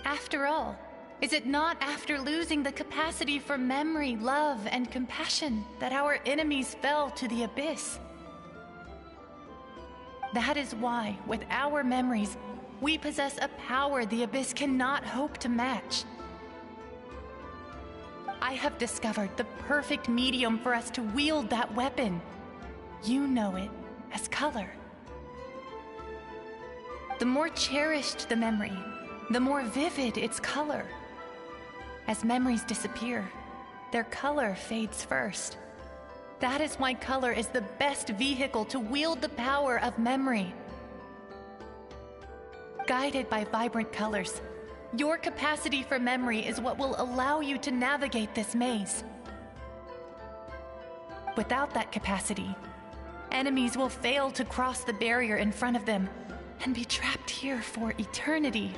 After all, is it not after losing the capacity for memory, love, and compassion that our enemies fell to the Abyss? That is why, with our memories, we possess a power the Abyss cannot hope to match. I have discovered the perfect medium for us to wield that weapon. You know it as color. The more cherished the memory, the more vivid its color. As memories disappear, their color fades first. That is why color is the best vehicle to wield the power of memory. Guided by vibrant colors, your capacity for memory is what will allow you to navigate this maze. Without that capacity, enemies will fail to cross the barrier in front of them and be trapped here for eternity.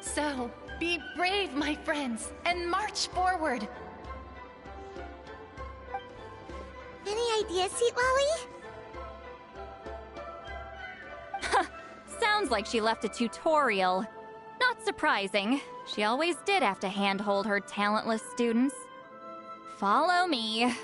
So, be brave, my friends, and march forward! Any ideas, Citlali? Sounds like she left a tutorial. Not surprising. She always did have to handhold her talentless students. Follow me.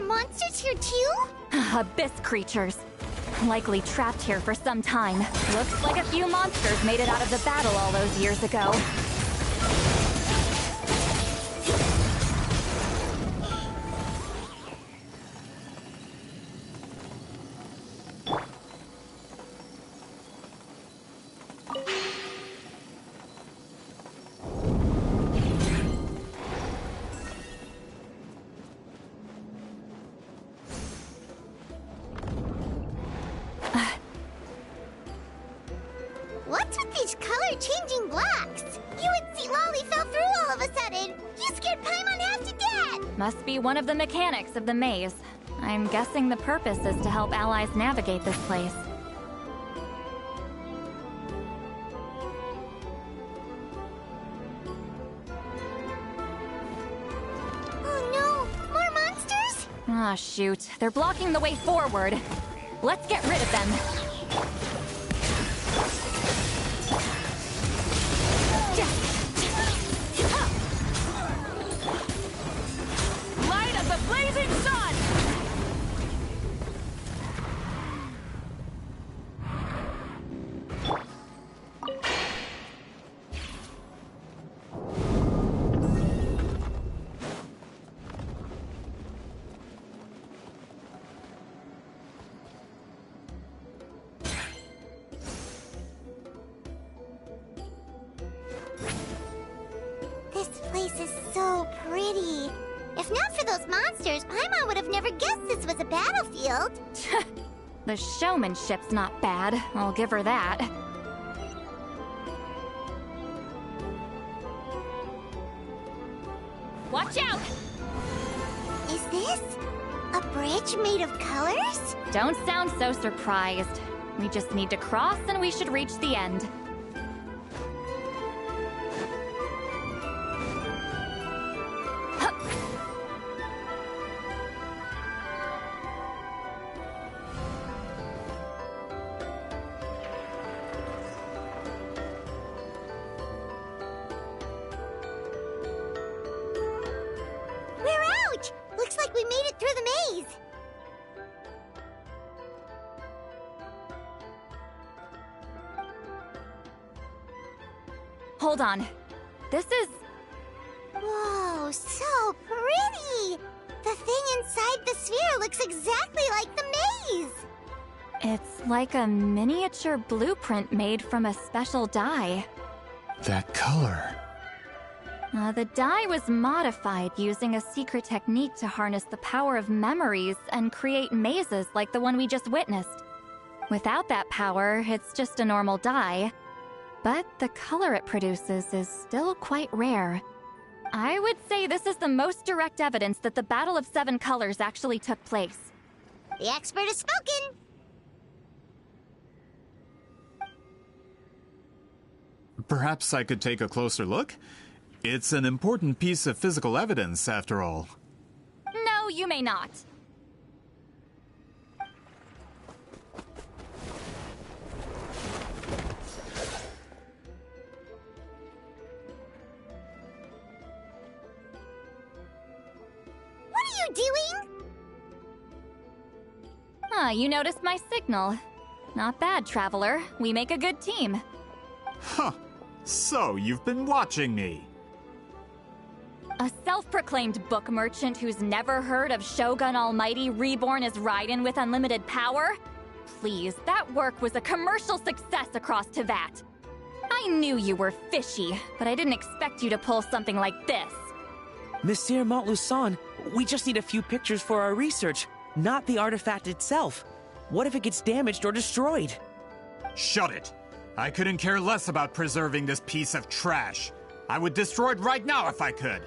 Monsters here too? Abyss creatures. Likely trapped here for some time. Looks like a few monsters made it out of the battle all those years ago. What's with these color-changing blocks? You and Citlali fell through all of a sudden. You scared Paimon half to death. Must be one of the mechanics of the maze. I'm guessing the purpose is to help allies navigate this place. Oh no! More monsters? Ah, shoot. They're blocking the way forward. Let's get rid of them. Light of the blazing sun! This place is so pretty. If not for those monsters, Paimon would have never guessed this was a battlefield. The showmanship's not bad, I'll give her that. Watch out! Is this a bridge made of colors? Don't sound so surprised. We just need to cross and we should reach the end. We're out! Looks like we made it through the maze. Hold on. This is... Whoa, so pretty! The thing inside the sphere looks exactly like the maze! It's like a miniature blueprint made from a special dye. That color. The dye was modified using a secret technique to harness the power of memories and create mazes like the one we just witnessed. Without that power, it's just a normal dye. But the color it produces is still quite rare. I would say this is the most direct evidence that the Battle of Seven Colors actually took place. The expert has spoken! Perhaps I could take a closer look? It's an important piece of physical evidence, after all. No, you may not. What are you doing? You noticed my signal. Not bad, Traveler. We make a good team. Huh. So, you've been watching me. A self-proclaimed book merchant who's never heard of Shogun Almighty reborn as Raiden with unlimited power? Please, that work was a commercial success across Teyvat. I knew you were fishy, but I didn't expect you to pull something like this. Monsieur Montluçon, we just need a few pictures for our research, not the artifact itself. What if it gets damaged or destroyed? Shut it! I couldn't care less about preserving this piece of trash. I would destroy it right now if I could.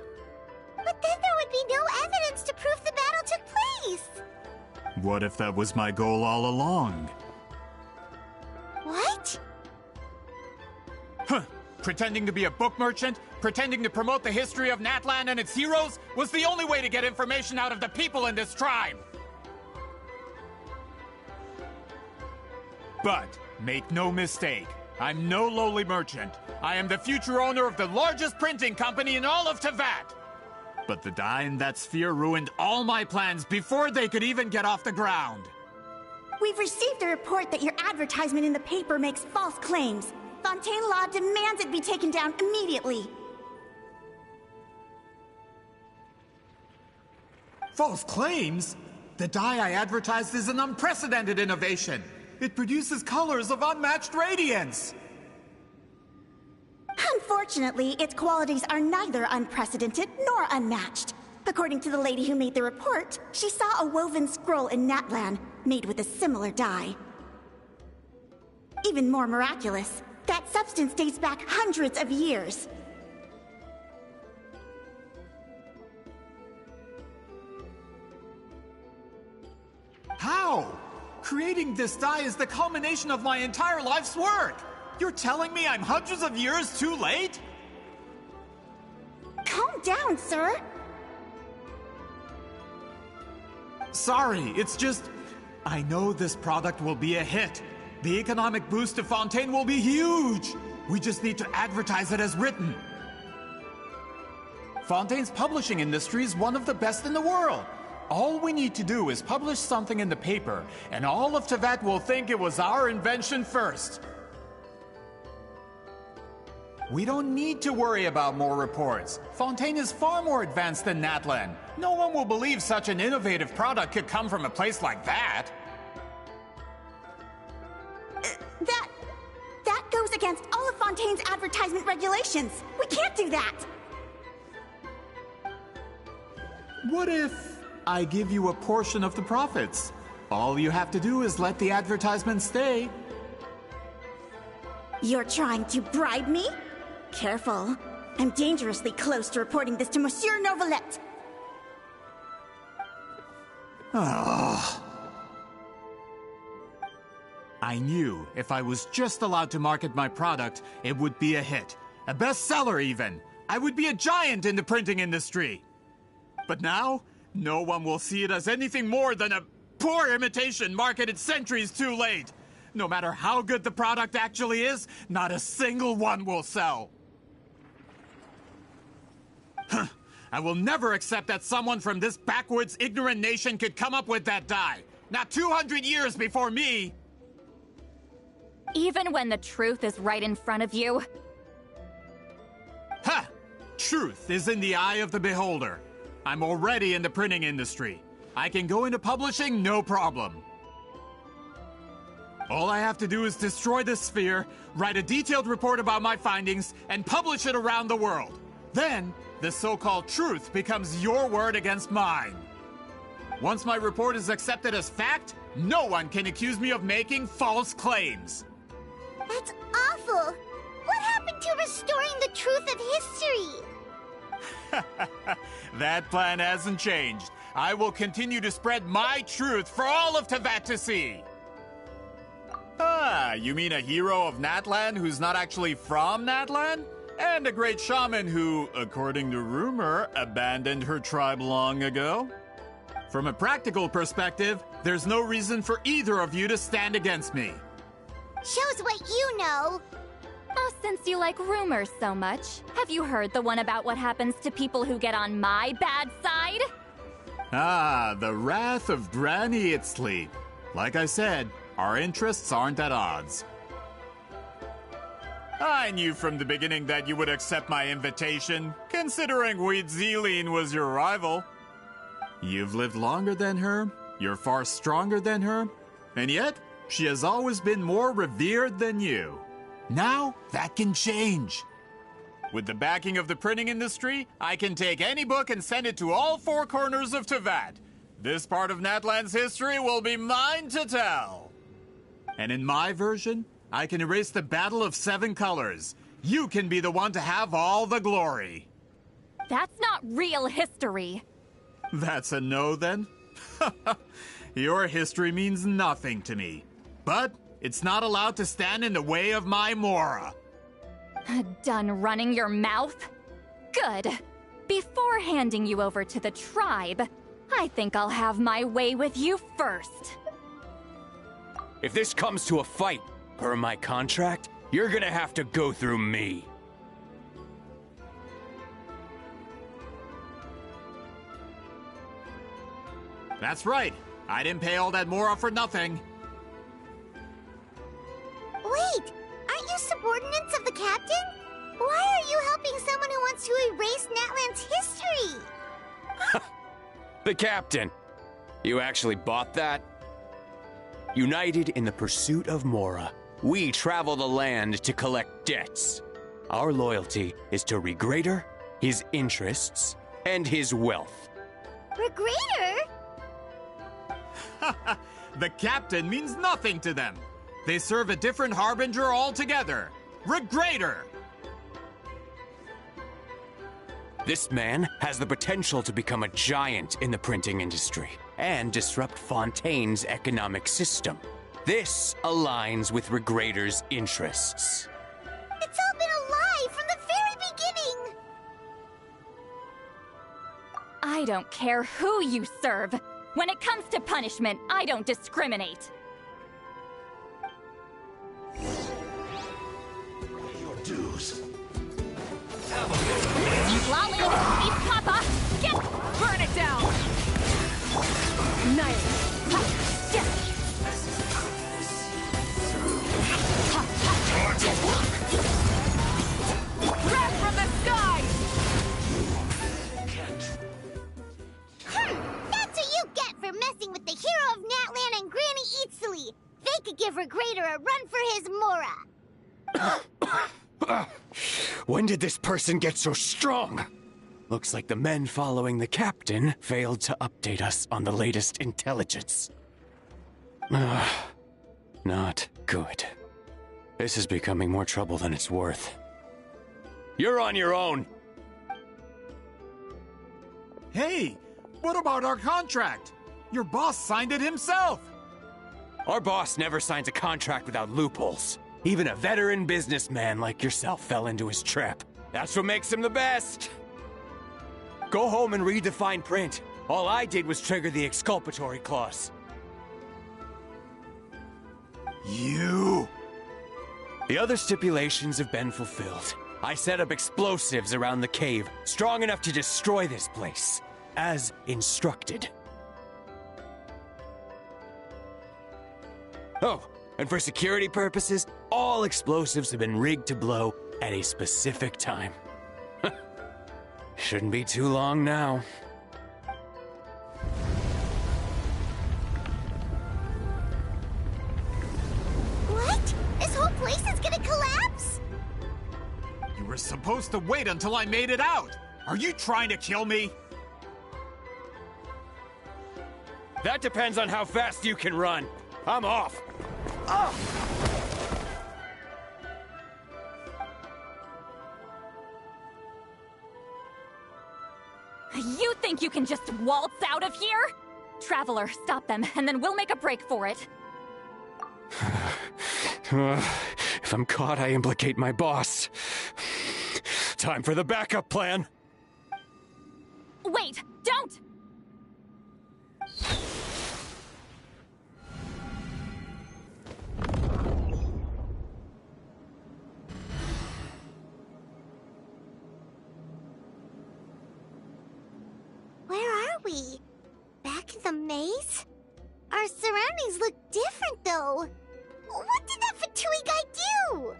But then there would be no evidence to prove the battle took place. What if that was my goal all along? What? Huh. Pretending to be a book merchant, pretending to promote the history of Natlan and its heroes, was the only way to get information out of the people in this tribe. But, make no mistake, I'm no lowly merchant. I am the future owner of the largest printing company in all of Teyvat. But the dye in that sphere ruined all my plans before they could even get off the ground. We've received a report that your advertisement in the paper makes false claims. Fontaine Law demands it be taken down immediately. False claims? The dye I advertised is an unprecedented innovation. It produces colors of unmatched radiance. Unfortunately, its qualities are neither unprecedented nor unmatched. According to the lady who made the report, she saw a woven scroll in Natlan made with a similar dye. Even more miraculous, that substance dates back hundreds of years. How? Creating this dye is the culmination of my entire life's work! You're telling me I'm hundreds of years too late? Calm down, sir. Sorry, it's just... I know this product will be a hit. The economic boost to Fontaine will be huge. We just need to advertise it as written. Fontaine's publishing industry is one of the best in the world. All we need to do is publish something in the paper, and all of Teyvat will think it was our invention first. We don't need to worry about more reports. Fontaine is far more advanced than Natlan. No one will believe such an innovative product could come from a place like that. That goes against all of Fontaine's advertisement regulations. We can't do that. What if I give you a portion of the profits? All you have to do is let the advertisement stay. You're trying to bribe me? Careful. I'm dangerously close to reporting this to Monsieur Novelette. Ah. I knew if I was just allowed to market my product, it would be a hit. A bestseller even. I would be a giant in the printing industry. But now, no one will see it as anything more than a poor imitation marketed centuries too late. No matter how good the product actually is, not a single one will sell. I will never accept that someone from this backwoods, ignorant nation could come up with that dye. Not 200 years before me! Even when the truth is right in front of you? Ha! Truth is in the eye of the beholder. I'm already in the printing industry. I can go into publishing, no problem. All I have to do is destroy this sphere, write a detailed report about my findings, and publish it around the world. Then, the so-called truth becomes your word against mine. Once my report is accepted as fact, no one can accuse me of making false claims. That's awful. What happened to restoring the truth of history? That plan hasn't changed. I will continue to spread my truth for all of Teyvat to see. Ah, you mean a hero of Natlan who's not actually from Natlan? And a great shaman who, according to rumor, abandoned her tribe long ago? From a practical perspective, there's no reason for either of you to stand against me. Shows what you know. Oh, since you like rumors so much, have you heard the one about what happens to people who get on my bad side? Ah, the wrath of Granny Citlali. Like I said, our interests aren't at odds. I knew from the beginning that you would accept my invitation, considering Huitziline was your rival. You've lived longer than her, you're far stronger than her, and yet, she has always been more revered than you. Now, that can change. With the backing of the printing industry, I can take any book and send it to all four corners of Teyvat. This part of Natlan's history will be mine to tell. And in my version, I can erase the Battle of Seven Colors. You can be the one to have all the glory. That's not real history. That's a no, then? Your history means nothing to me. But it's not allowed to stand in the way of my Mora. Done running your mouth? Good. Before handing you over to the tribe, I think I'll have my way with you first. If this comes to a fight, per my contract, you're gonna have to go through me. That's right. I didn't pay all that Mora for nothing. Wait, aren't you subordinates of the captain? Why are you helping someone who wants to erase Natlan's history? The captain. You actually bought that? United in the pursuit of Mora, we travel the land to collect debts. Our loyalty is to Regrader, his interests, and his wealth. Regrader? The captain means nothing to them. They serve a different harbinger altogether. Regrader! This man has the potential to become a giant in the printing industry and disrupt Fontaine's economic system. This aligns with Regrader's interests. It's all been a lie from the very beginning! I don't care who you serve. When it comes to punishment, I don't discriminate. Your dues. Citlali, beat Papa! Get... Burn it down! Nice! Grab from the sky! That's what you get for messing with the hero of Natlan and Granny Citlali. They could give Regrader a run for his Mora. When did this person get so strong? Looks like the men following the captain failed to update us on the latest intelligence. Not good. This is becoming more trouble than it's worth. You're on your own! Hey, what about our contract? Your boss signed it himself! Our boss never signs a contract without loopholes. Even a veteran businessman like yourself fell into his trap. That's what makes him the best! Go home and read the fine print. All I did was trigger the exculpatory clause. You... The other stipulations have been fulfilled. I set up explosives around the cave, strong enough to destroy this place, as instructed. Oh, and for security purposes, all explosives have been rigged to blow at a specific time. Shouldn't be too long now. What? This whole place is gonna collapse? You were supposed to wait until I made it out! Are you trying to kill me? That depends on how fast you can run. I'm off. Oh! You think you can just waltz out of here? Traveler, stop them, and then we'll make a break for it. If I'm caught, I implicate my boss. Time for the backup plan. Wait, don't! Where are we? Back in the maze? Our surroundings look different, though. What did that Fatui guy do?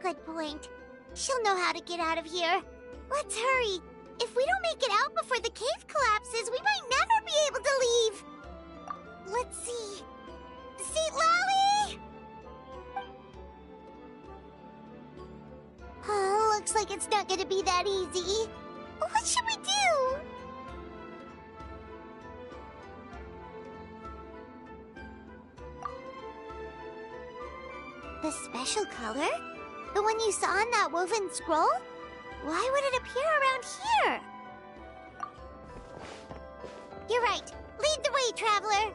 Good point. She'll know how to get out of here. Let's hurry. If we don't make it out before the cave collapses, we might never be able to leave. Let's see. Citlali! Oh, looks like it's not gonna be that easy. What should we do? The special color? The one you saw in that woven scroll? Why would it appear around here? You're right. Lead the way, traveler.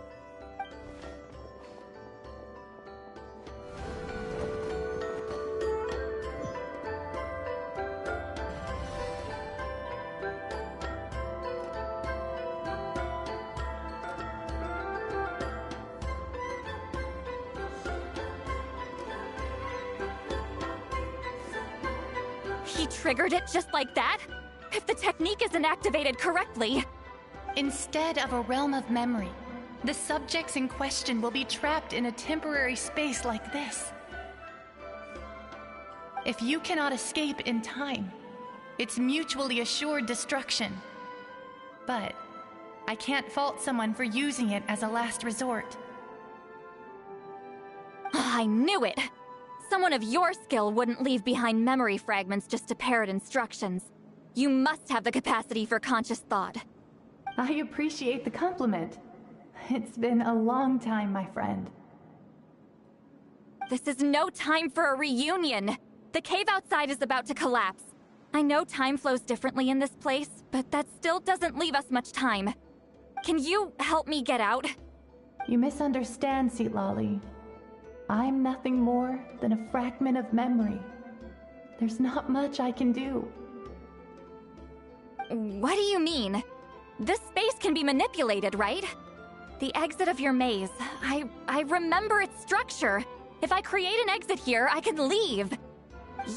He triggered it just like that? If the technique isn't activated correctly... Instead of a realm of memory, the subjects in question will be trapped in a temporary space like this. If you cannot escape in time, it's mutually assured destruction. But I can't fault someone for using it as a last resort. I knew it! Someone of your skill wouldn't leave behind memory fragments just to parrot instructions. You must have the capacity for conscious thought. I appreciate the compliment. It's been a long time, my friend. This is no time for a reunion! The cave outside is about to collapse. I know time flows differently in this place, but that still doesn't leave us much time. Can you help me get out? You misunderstand, Citlali. I'm nothing more than a fragment of memory. There's not much I can do. What do you mean? This space can be manipulated, right? The exit of your maze. I remember its structure. If I create an exit here, I can leave.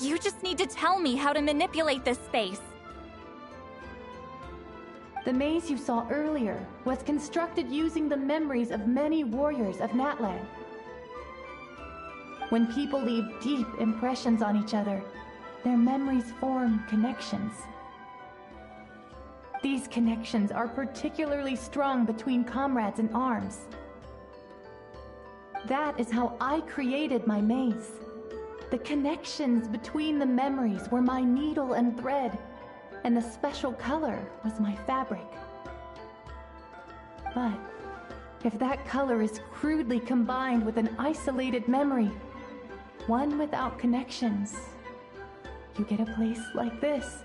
You just need to tell me how to manipulate this space. The maze you saw earlier was constructed using the memories of many warriors of Natlan. When people leave deep impressions on each other, their memories form connections. These connections are particularly strong between comrades in arms. That is how I created my maze. The connections between the memories were my needle and thread, and the special color was my fabric. But if that color is crudely combined with an isolated memory, one without connections, you get a place like this.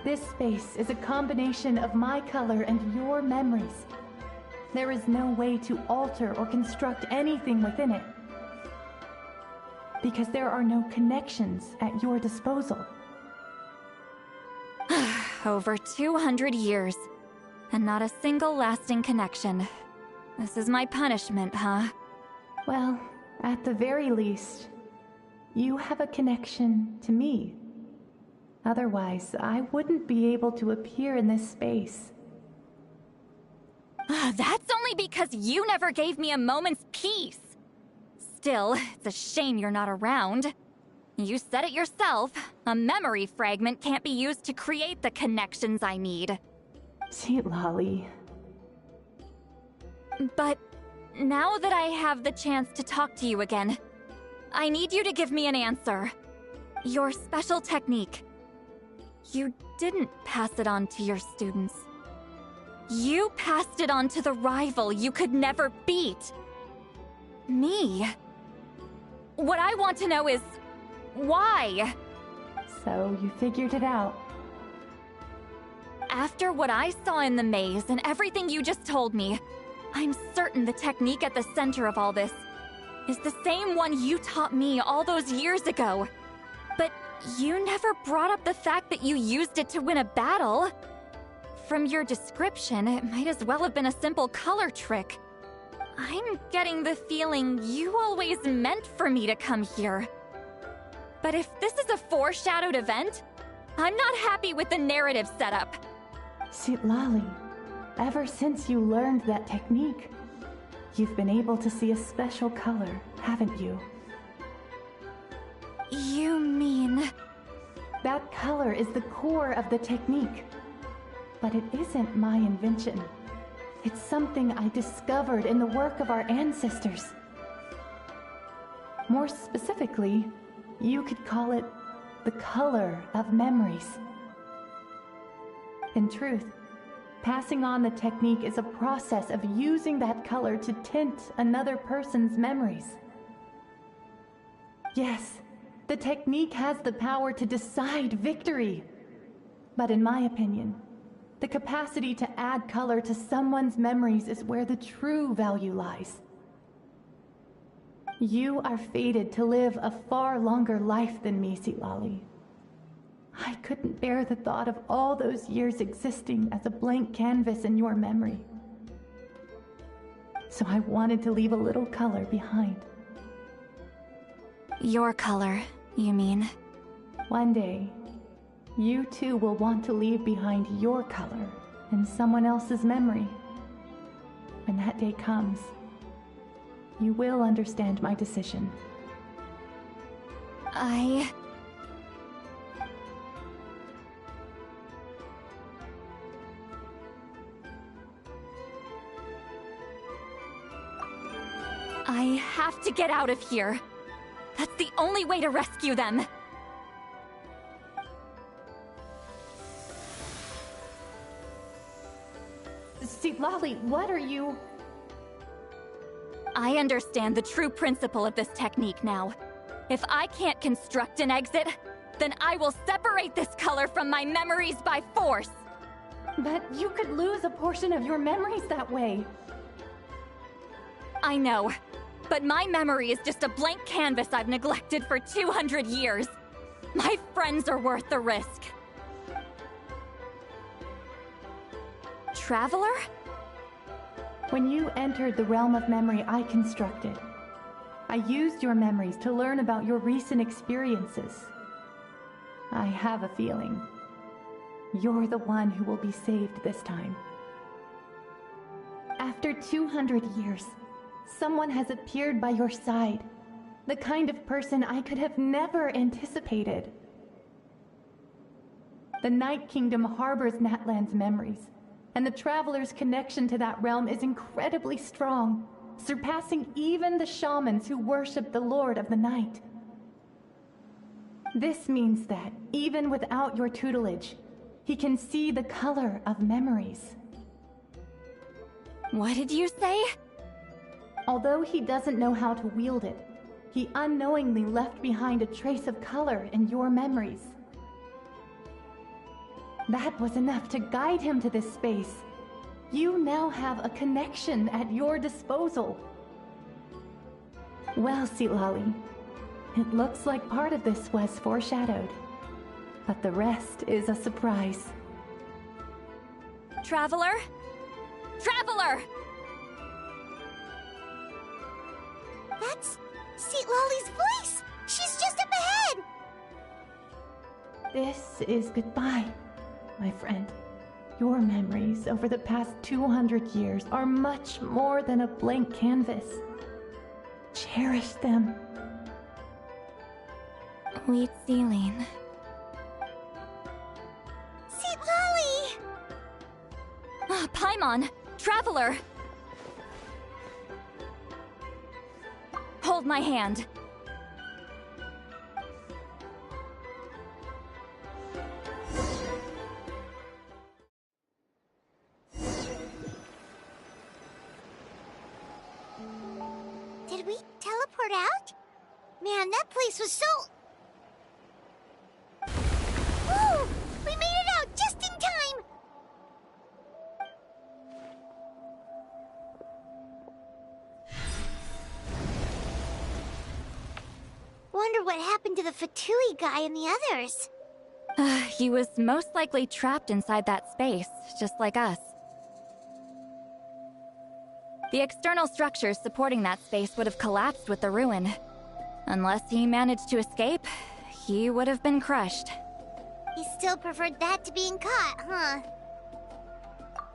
This space is a combination of my color and your memories. There is no way to alter or construct anything within it, because there are no connections at your disposal. Over 200 years, and not a single lasting connection. This is my punishment, huh? Well, at the very least, you have a connection to me. Otherwise, I wouldn't be able to appear in this space. That's only because you never gave me a moment's peace. Still, it's a shame you're not around. You said it yourself. A memory fragment can't be used to create the connections I need. Citlali. But now that I have the chance to talk to you again, I need you to give me an answer. Your special technique. You didn't pass it on to your students. You passed it on to the rival you could never beat. Me. What I want to know is, why? So you figured it out. After what I saw in the maze and everything you just told me, I'm certain the technique at the center of all this is the same one you taught me all those years ago. But you never brought up the fact that you used it to win a battle. From your description, it might as well have been a simple color trick. I'm getting the feeling you always meant for me to come here. But if this is a foreshadowed event, I'm not happy with the narrative setup. Citlali, ever since you learned that technique, you've been able to see a special color, haven't you? You mean... That color is the core of the technique. But it isn't my invention. It's something I discovered in the work of our ancestors. More specifically, you could call it the color of memories. In truth, passing on the technique is a process of using that color to tint another person's memories. Yes, the technique has the power to decide victory. But in my opinion, the capacity to add color to someone's memories is where the true value lies. You are fated to live a far longer life than me, Citlali. I couldn't bear the thought of all those years existing as a blank canvas in your memory. So I wanted to leave a little color behind. Your color, you mean? One day, you too will want to leave behind your color in someone else's memory. When that day comes, you will understand my decision. I have to get out of here. That's the only way to rescue them. Citlali, what are you... I understand the true principle of this technique now. If I can't construct an exit, then I will separate this color from my memories by force. But you could lose a portion of your memories that way. I know, but my memory is just a blank canvas I've neglected for 200 years. My friends are worth the risk. Traveler? When you entered the realm of memory I constructed, I used your memories to learn about your recent experiences. I have a feeling you're the one who will be saved this time. After 200 years, someone has appeared by your side. The kind of person I could have never anticipated. The Night Kingdom harbors Natlan's memories, and the Traveler's connection to that realm is incredibly strong, surpassing even the shamans who worship the Lord of the Night. This means that, even without your tutelage, he can see the color of memories. What did you say? Although he doesn't know how to wield it, he unknowingly left behind a trace of color in your memories. That was enough to guide him to this space. You now have a connection at your disposal. Well, Citlali, it looks like part of this was foreshadowed, but the rest is a surprise. Traveler? Traveler! That's Citlali's voice! She's just up ahead! This is goodbye, my friend. Your memories over the past 200 years are much more than a blank canvas. Cherish them. Wheat Celine. Citlali! Paimon! Traveler! Hold my hand. Did we teleport out? Man, that place was so... Woo! We made it out just in time! Wonder what happened to the Fatui guy and the others. He was most likely trapped inside that space, just like us. The external structures supporting that space would have collapsed with the ruin. Unless he managed to escape, he would have been crushed. He still preferred that to being caught, huh?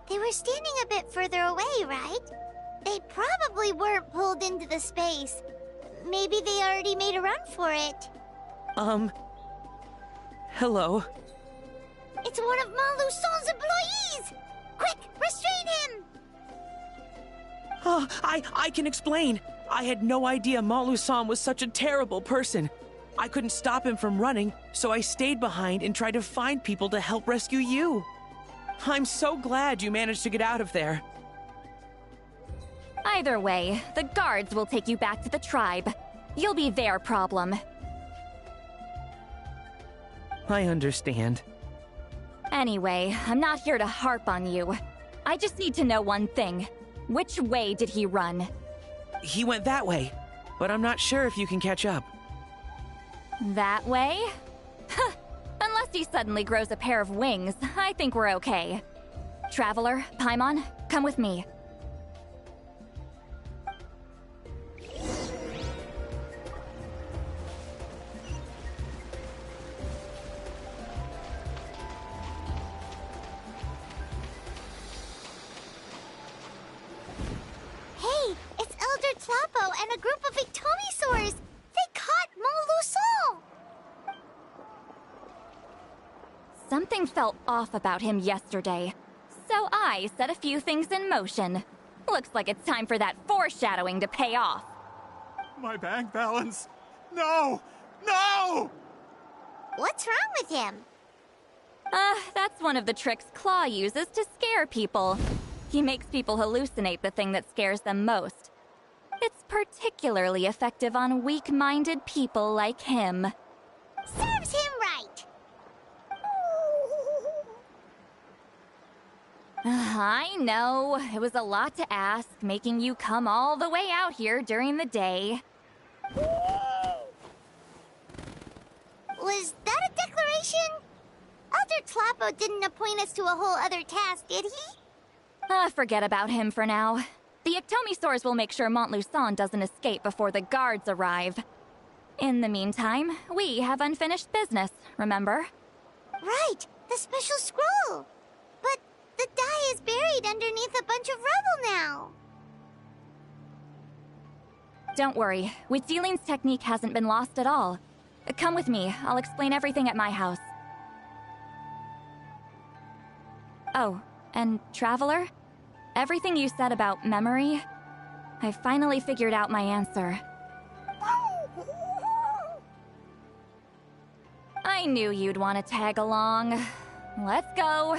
They were standing a bit further away, right? They probably weren't pulled into the space. Maybe they already made a run for it. Hello? It's one of Maluson's employees! Quick, restrain him! Oh, I can explain. I had no idea Malu-san was such a terrible person. I couldn't stop him from running, so I stayed behind and tried to find people to help rescue you. I'm so glad you managed to get out of there. Either way, the guards will take you back to the tribe. You'll be their problem. I understand. Anyway, I'm not here to harp on you. I just need to know one thing. Which way did he run? He went that way, but I'm not sure if you can catch up. That way? Unless he suddenly grows a pair of wings, I think we're okay. Traveler, Paimon, come with me. Hey, it's Elder Tlapo and a group of Victomisaurs! They caught Maluson! Something felt off about him yesterday, so I set a few things in motion. Looks like it's time for that foreshadowing to pay off. My bank balance! No! No! What's wrong with him? That's one of the tricks Claw uses to scare people. He makes people hallucinate the thing that scares them most. It's particularly effective on weak-minded people like him. Serves him right! I know, it was a lot to ask, making you come all the way out here during the day. Was that a declaration? Elder Tlapo didn't appoint us to a whole other task, did he? Forget about him for now. The Ectomisaurs will make sure Montluçon doesn't escape before the guards arrive. In the meantime, we have unfinished business, remember? Right, the special scroll. But the die is buried underneath a bunch of rubble now. Don't worry, Witzeline's technique hasn't been lost at all. Come with me, I'll explain everything at my house. Oh, and Traveler? Everything you said about memory, I finally figured out my answer. I knew you'd want to tag along. Let's go.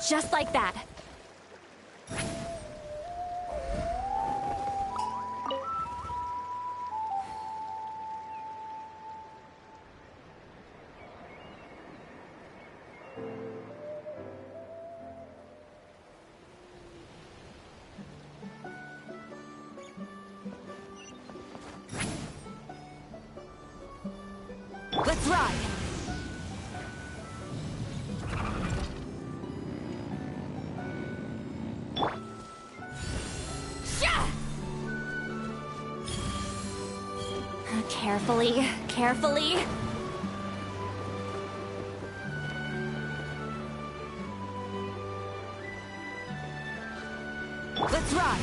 Just like that. Let's ride. Carefully, carefully. Let's ride.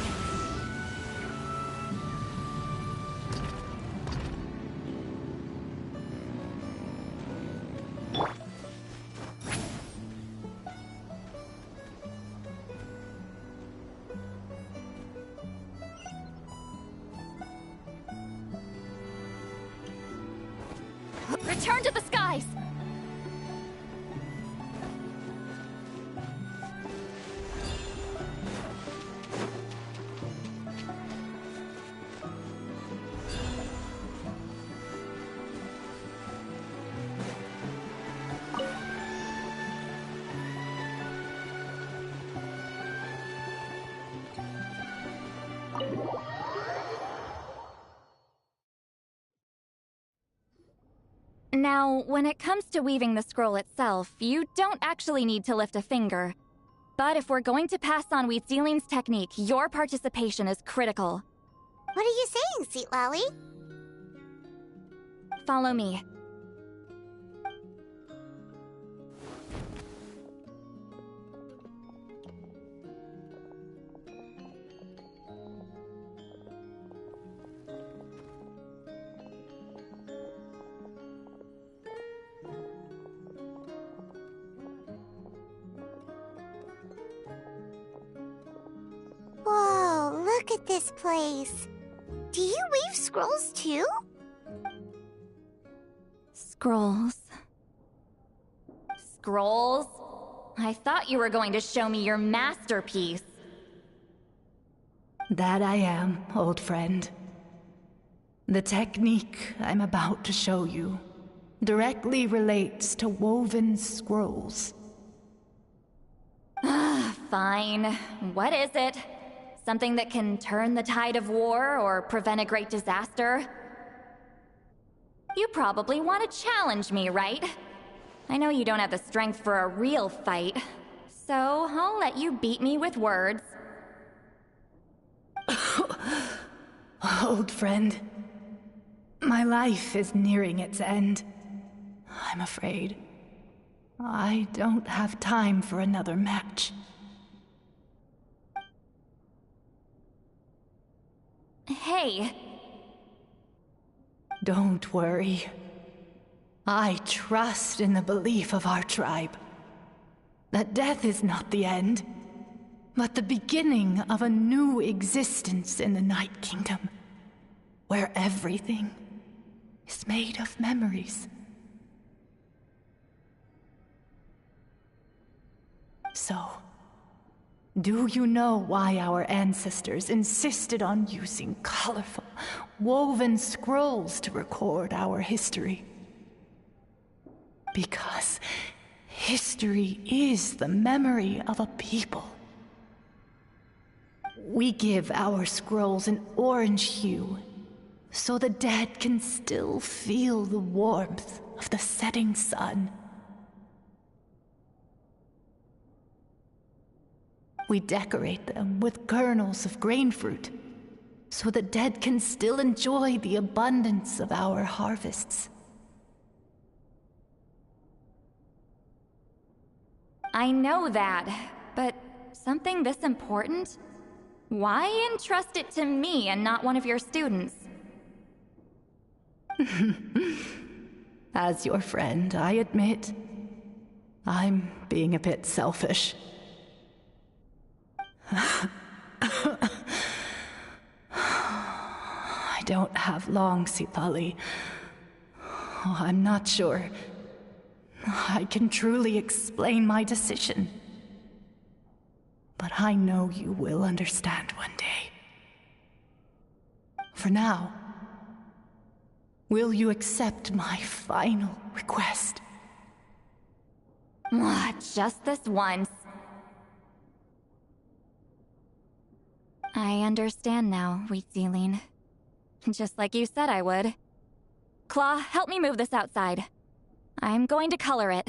Return to the skies! Now, when it comes to weaving the scroll itself, you don't actually need to lift a finger. But if we're going to pass on Witzeline's technique, your participation is critical. What are you saying, Citlali? Follow me. Whoa, look at this place. Do you weave scrolls too? Scrolls. Scrolls? I thought you were going to show me your masterpiece. That I am, old friend. The technique I'm about to show you directly relates to woven scrolls. Fine. What is it? Something that can turn the tide of war or prevent a great disaster? You probably want to challenge me, right? I know you don't have the strength for a real fight, so I'll let you beat me with words. Old friend, my life is nearing its end. I'm afraid I don't have time for another match. Hey. Don't worry. I trust in the belief of our tribe that death is not the end, but the beginning of a new existence in the Night Kingdom, where everything is made of memories. So, do you know why our ancestors insisted on using colorful, woven scrolls to record our history? Because history is the memory of a people. We give our scrolls an orange hue, so the dead can still feel the warmth of the setting sun. We decorate them with kernels of grain fruit, so the dead can still enjoy the abundance of our harvests. I know that, but something this important? Why entrust it to me and not one of your students? As your friend, I admit, I'm being a bit selfish. I don't have long, Citlali. Oh, I'm not sure I can truly explain my decision. But I know you will understand one day. For now, will you accept my final request? Just this once. I understand now, Citlali. Just like you said I would. Claw, help me move this outside. I'm going to color it.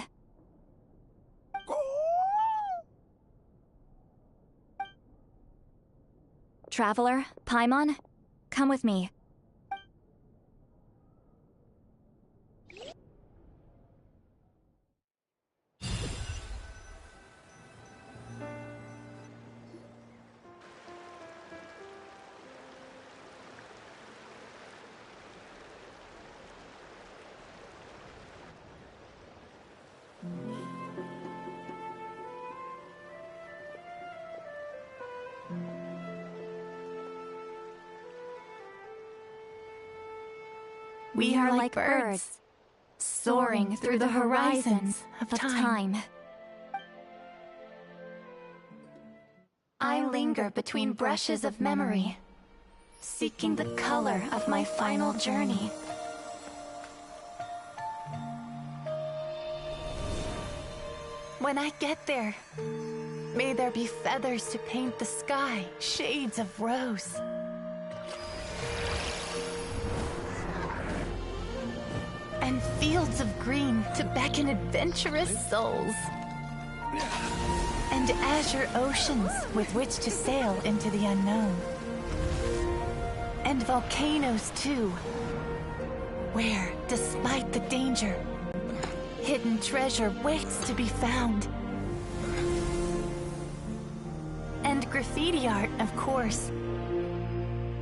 Traveler, Paimon, come with me. We are like birds, soaring through the horizons of time. I linger between brushes of memory, seeking the color of my final journey. When I get there, may there be feathers to paint the sky, shades of rose. And fields of green to beckon adventurous souls. And azure oceans with which to sail into the unknown. And volcanoes too, where, despite the danger, hidden treasure waits to be found. And graffiti art, of course.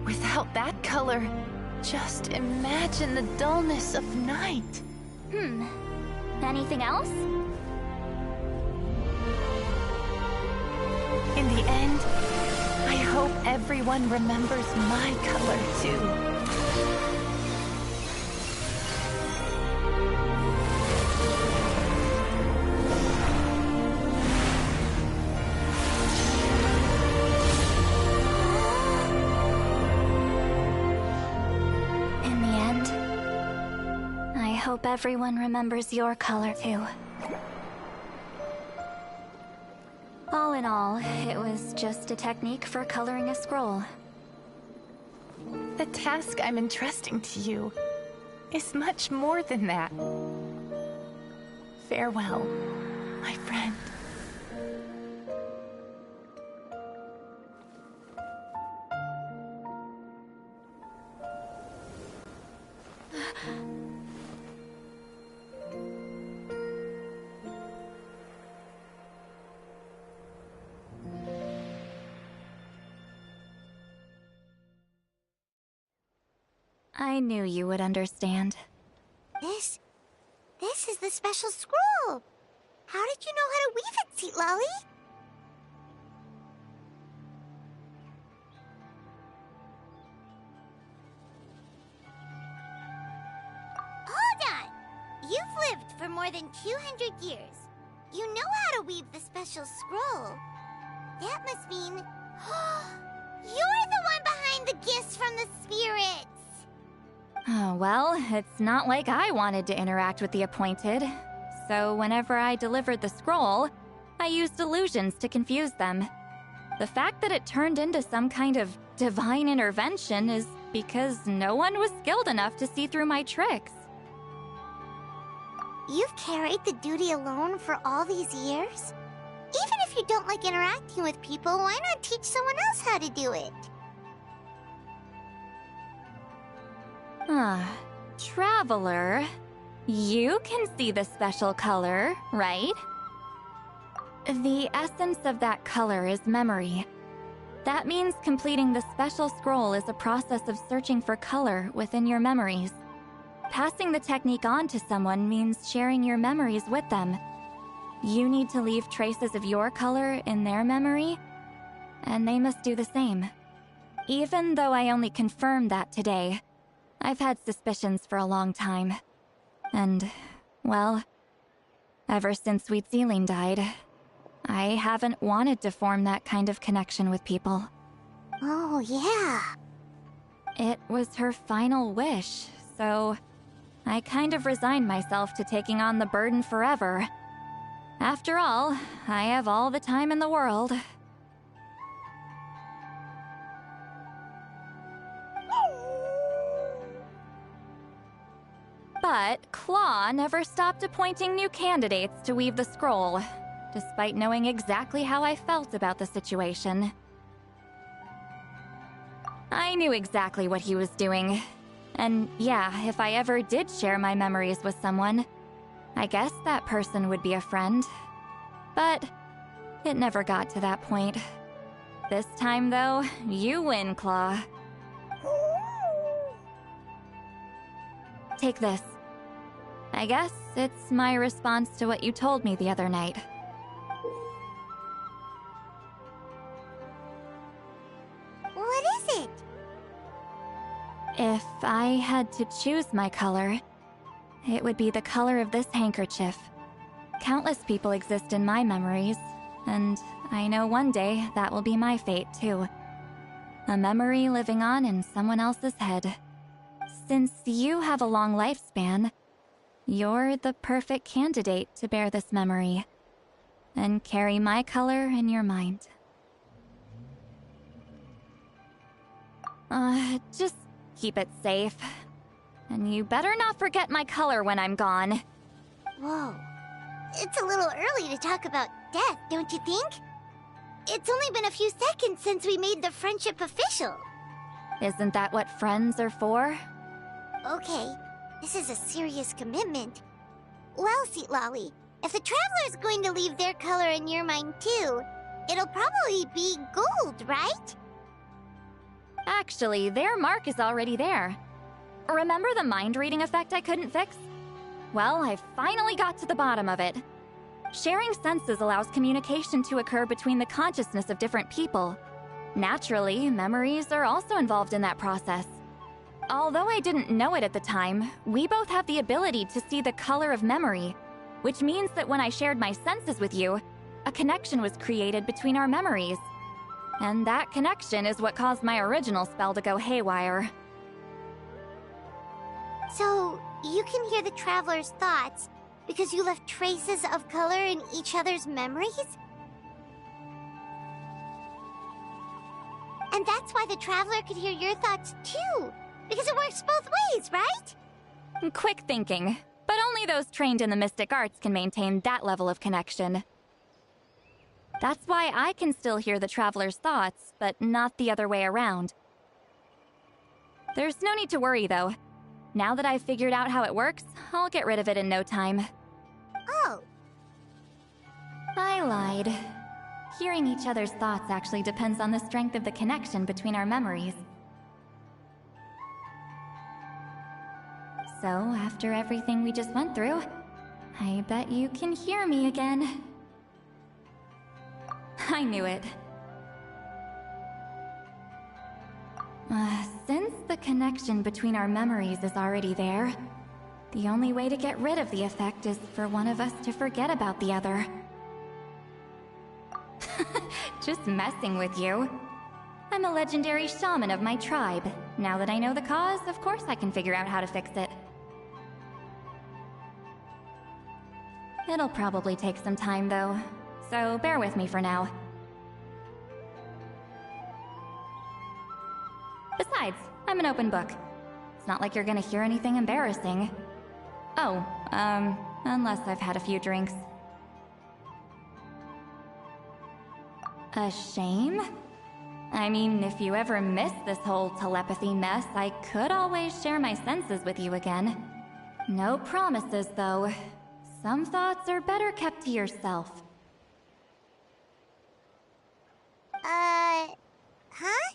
Without that color, just imagine the dullness of night. Anything else? In the end, I hope everyone remembers my color too. Hope everyone remembers your color too. All in all, it was just a technique for coloring a scroll. The task I'm entrusting to you is much more than that. Farewell, my friend. I knew you would understand. This is the special scroll. How did you know how to weave it, Citlali? more than 200 years. You know how to weave the special scroll. That must mean... you're the one behind the gifts from the spirits! Oh, well, it's not like I wanted to interact with the appointed. So whenever I delivered the scroll, I used illusions to confuse them. The fact that it turned into some kind of divine intervention is because no one was skilled enough to see through my tricks. You've carried the duty alone for all these years? Even if you don't like interacting with people, why not teach someone else how to do it? Traveler, you can see the special color, right? The essence of that color is memory. That means completing the special scroll is a process of searching for color within your memories. Passing the technique on to someone means sharing your memories with them. You need to leave traces of your color in their memory, and they must do the same. Even though I only confirmed that today, I've had suspicions for a long time. And, well, ever since Sweet Celine died, I haven't wanted to form that kind of connection with people. Oh, yeah. It was her final wish, so I kind of resigned myself to taking on the burden forever. After all, I have all the time in the world. But Claw never stopped appointing new candidates to weave the scroll, despite knowing exactly how I felt about the situation. I knew exactly what he was doing. And yeah, if I ever did share my memories with someone, I guess that person would be a friend. But it never got to that point. This time, though, you win, Claw. Take this. I guess it's my response to what you told me the other night. What is it? If I had to choose my color, it would be the color of this handkerchief. Countless people exist in my memories, and I know one day that will be my fate, too. A memory living on in someone else's head. Since you have a long lifespan, you're the perfect candidate to bear this memory, and carry my color in your mind. Just keep it safe. And you better not forget my color when I'm gone. Whoa. It's a little early to talk about death, don't you think? It's only been a few seconds since we made the friendship official. Isn't that what friends are for? Okay, this is a serious commitment. Well, Citlali, if the Traveler's going to leave their color in your mind too, it'll probably be gold, right? Actually, their mark is already there. Remember the mind-reading effect I couldn't fix? Well, I finally got to the bottom of it. Sharing senses allows communication to occur between the consciousness of different people. Naturally, memories are also involved in that process. Although I didn't know it at the time, we both have the ability to see the color of memory, which means that when I shared my senses with you, a connection was created between our memories. And that connection is what caused my original spell to go haywire. So, you can hear the Traveler's thoughts because you left traces of color in each other's memories? And that's why the Traveler could hear your thoughts too, because it works both ways, right? Quick thinking, but only those trained in the mystic arts can maintain that level of connection. That's why I can still hear the Traveler's thoughts, but not the other way around. There's no need to worry, though. Now that I've figured out how it works, I'll get rid of it in no time. Oh. I lied. Hearing each other's thoughts actually depends on the strength of the connection between our memories. So, after everything we just went through, I bet you can hear me again. I knew it. Since the connection between our memories is already there, The only way to get rid of the effect is for one of us to forget about the other. Just messing with you. I'm a legendary shaman of my tribe. Now that I know the cause, of course I can figure out how to fix it. It'll probably take some time, though, so bear with me for now. Besides, I'm an open book. It's not like you're gonna hear anything embarrassing. Oh, unless I've had a few drinks. A shame? I mean, if you ever miss this whole telepathy mess, I could always share my senses with you again. No promises, though. Some thoughts are better kept to yourself. Huh?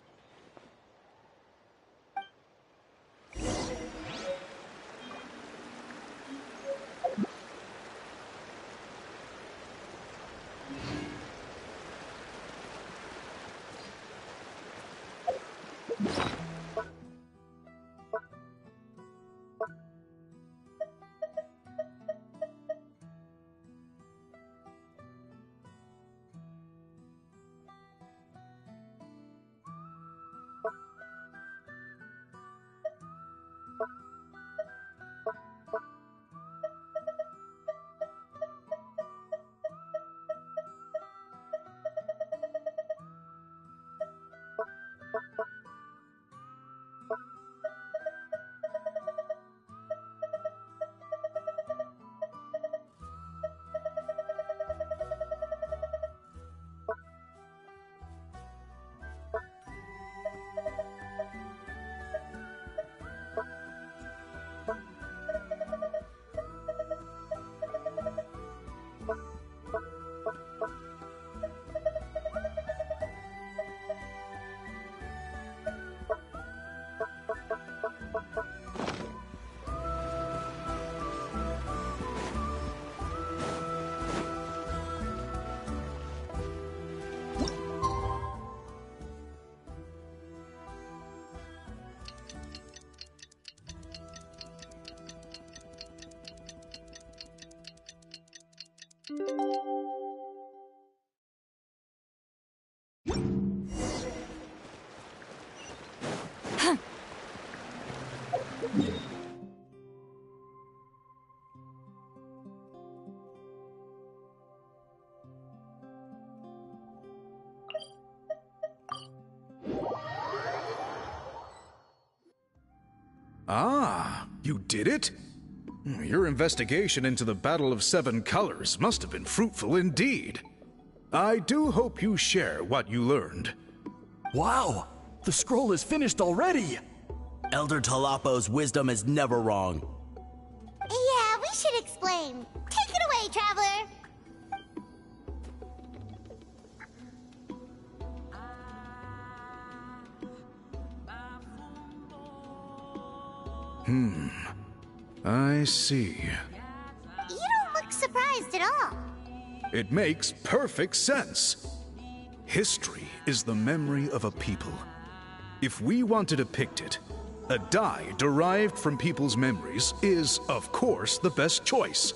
Ah, you did it? Your investigation into the Battle of Seven Colors must have been fruitful indeed. I do hope you share what you learned. Wow! The scroll is finished already! Elder Talapo's wisdom is never wrong. Yeah, we should explain. Take it away, Traveler! I see. You don't look surprised at all. It makes perfect sense. History is the memory of a people. If we want to depict it, a dye derived from people's memories is, of course, the best choice.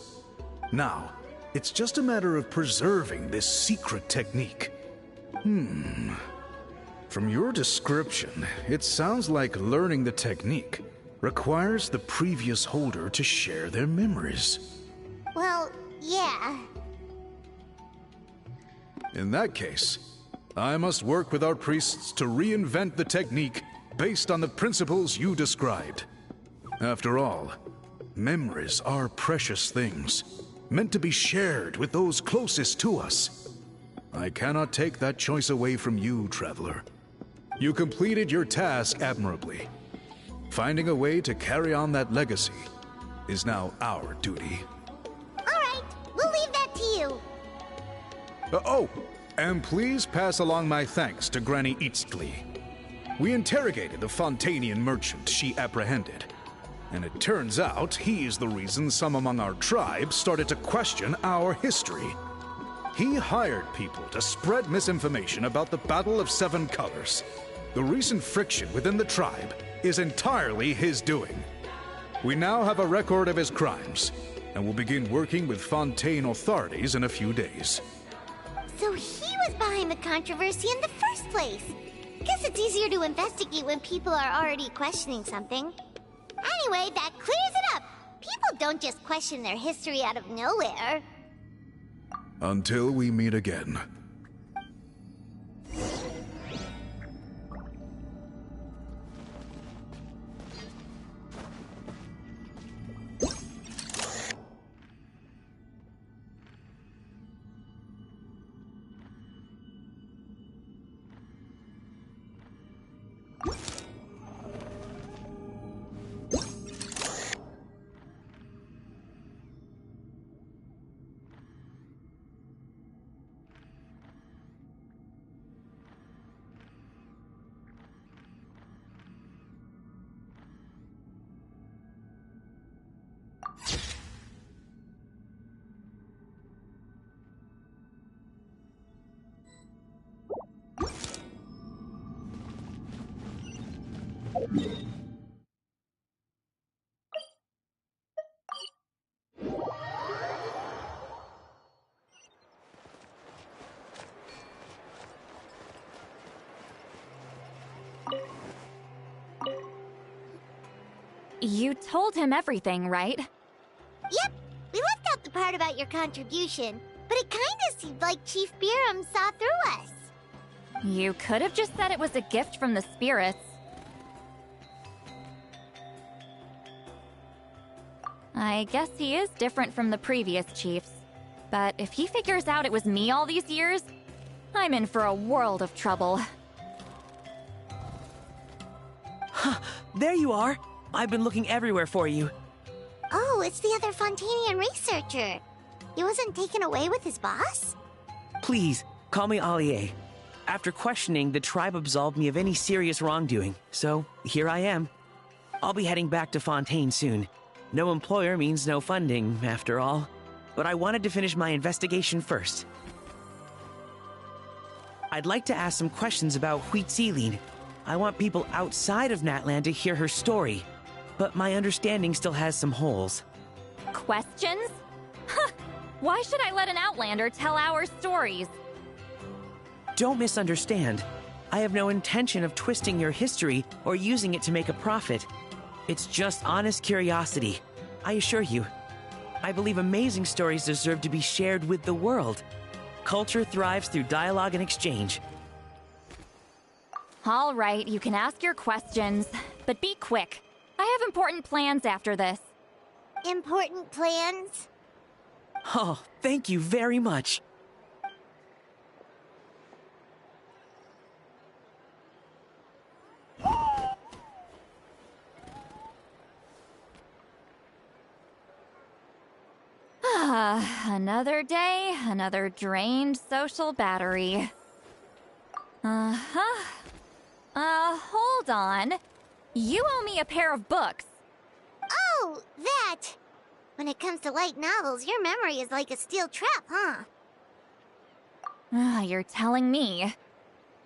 Now, it's just a matter of preserving this secret technique. From your description, it sounds like learning the technique requires the previous holder to share their memories. Well, yeah. In that case, I must work with our priests to reinvent the technique based on the principles you described. After all, memories are precious things, meant to be shared with those closest to us. I cannot take that choice away from you, Traveler. You completed your task admirably. Finding a way to carry on that legacy is now our duty. All right, we'll leave that to you. Oh, and please pass along my thanks to Granny Citlali. We interrogated the Fontanian merchant she apprehended, and it turns out he's the reason some among our tribe started to question our history. He hired people to spread misinformation about the Battle of Seven Colors. The recent friction within the tribe is entirely his doing. We now have a record of his crimes, and will begin working with Fontaine authorities in a few days. So he was behind the controversy in the first place. Guess it's easier to investigate when people are already questioning something. Anyway, that clears it up. People don't just question their history out of nowhere. Until we meet again. You told him everything, right? Yep, we left out the part about your contribution, but it kinda seemed like Chief Biram saw through us. You could have just said it was a gift from the spirits. I guess he is different from the previous chiefs. But if he figures out it was me all these years, I'm in for a world of trouble. There you are! I've been looking everywhere for you. Oh, it's the other Fontanian researcher. He wasn't taken away with his boss? Please, call me Allier. After questioning, the tribe absolved me of any serious wrongdoing, so here I am. I'll be heading back to Fontaine soon. No employer means no funding, after all. But I wanted to finish my investigation first. I'd like to ask some questions about Citlali. I want people outside of Natlan to hear her story, but my understanding still has some holes. Questions? Why should I let an Outlander tell our stories? Don't misunderstand. I have no intention of twisting your history or using it to make a profit. It's just honest curiosity, I assure you. I believe amazing stories deserve to be shared with the world. Culture thrives through dialogue and exchange. All right, you can ask your questions, but be quick. I have important plans after this. Important plans? Oh, thank you very much. Another day, another drained social battery. Hold on. You owe me a pair of books. Oh, that! When it comes to light novels, your memory is like a steel trap, huh? You're telling me.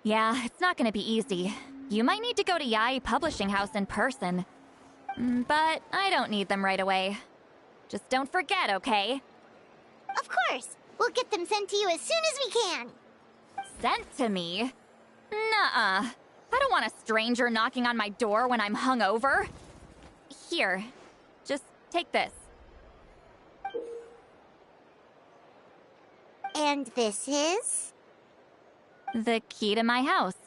Yeah, it's not gonna be easy. You might need to go to Yai Publishing House in person. But I don't need them right away. Just don't forget, okay? Of course! We'll get them sent to you as soon as we can! Sent to me? Nuh-uh. I don't want a stranger knocking on my door when I'm hungover. Here, just take this. And this is? The key to my house.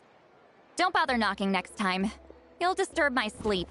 Don't bother knocking next time. You'll disturb my sleep.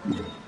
you.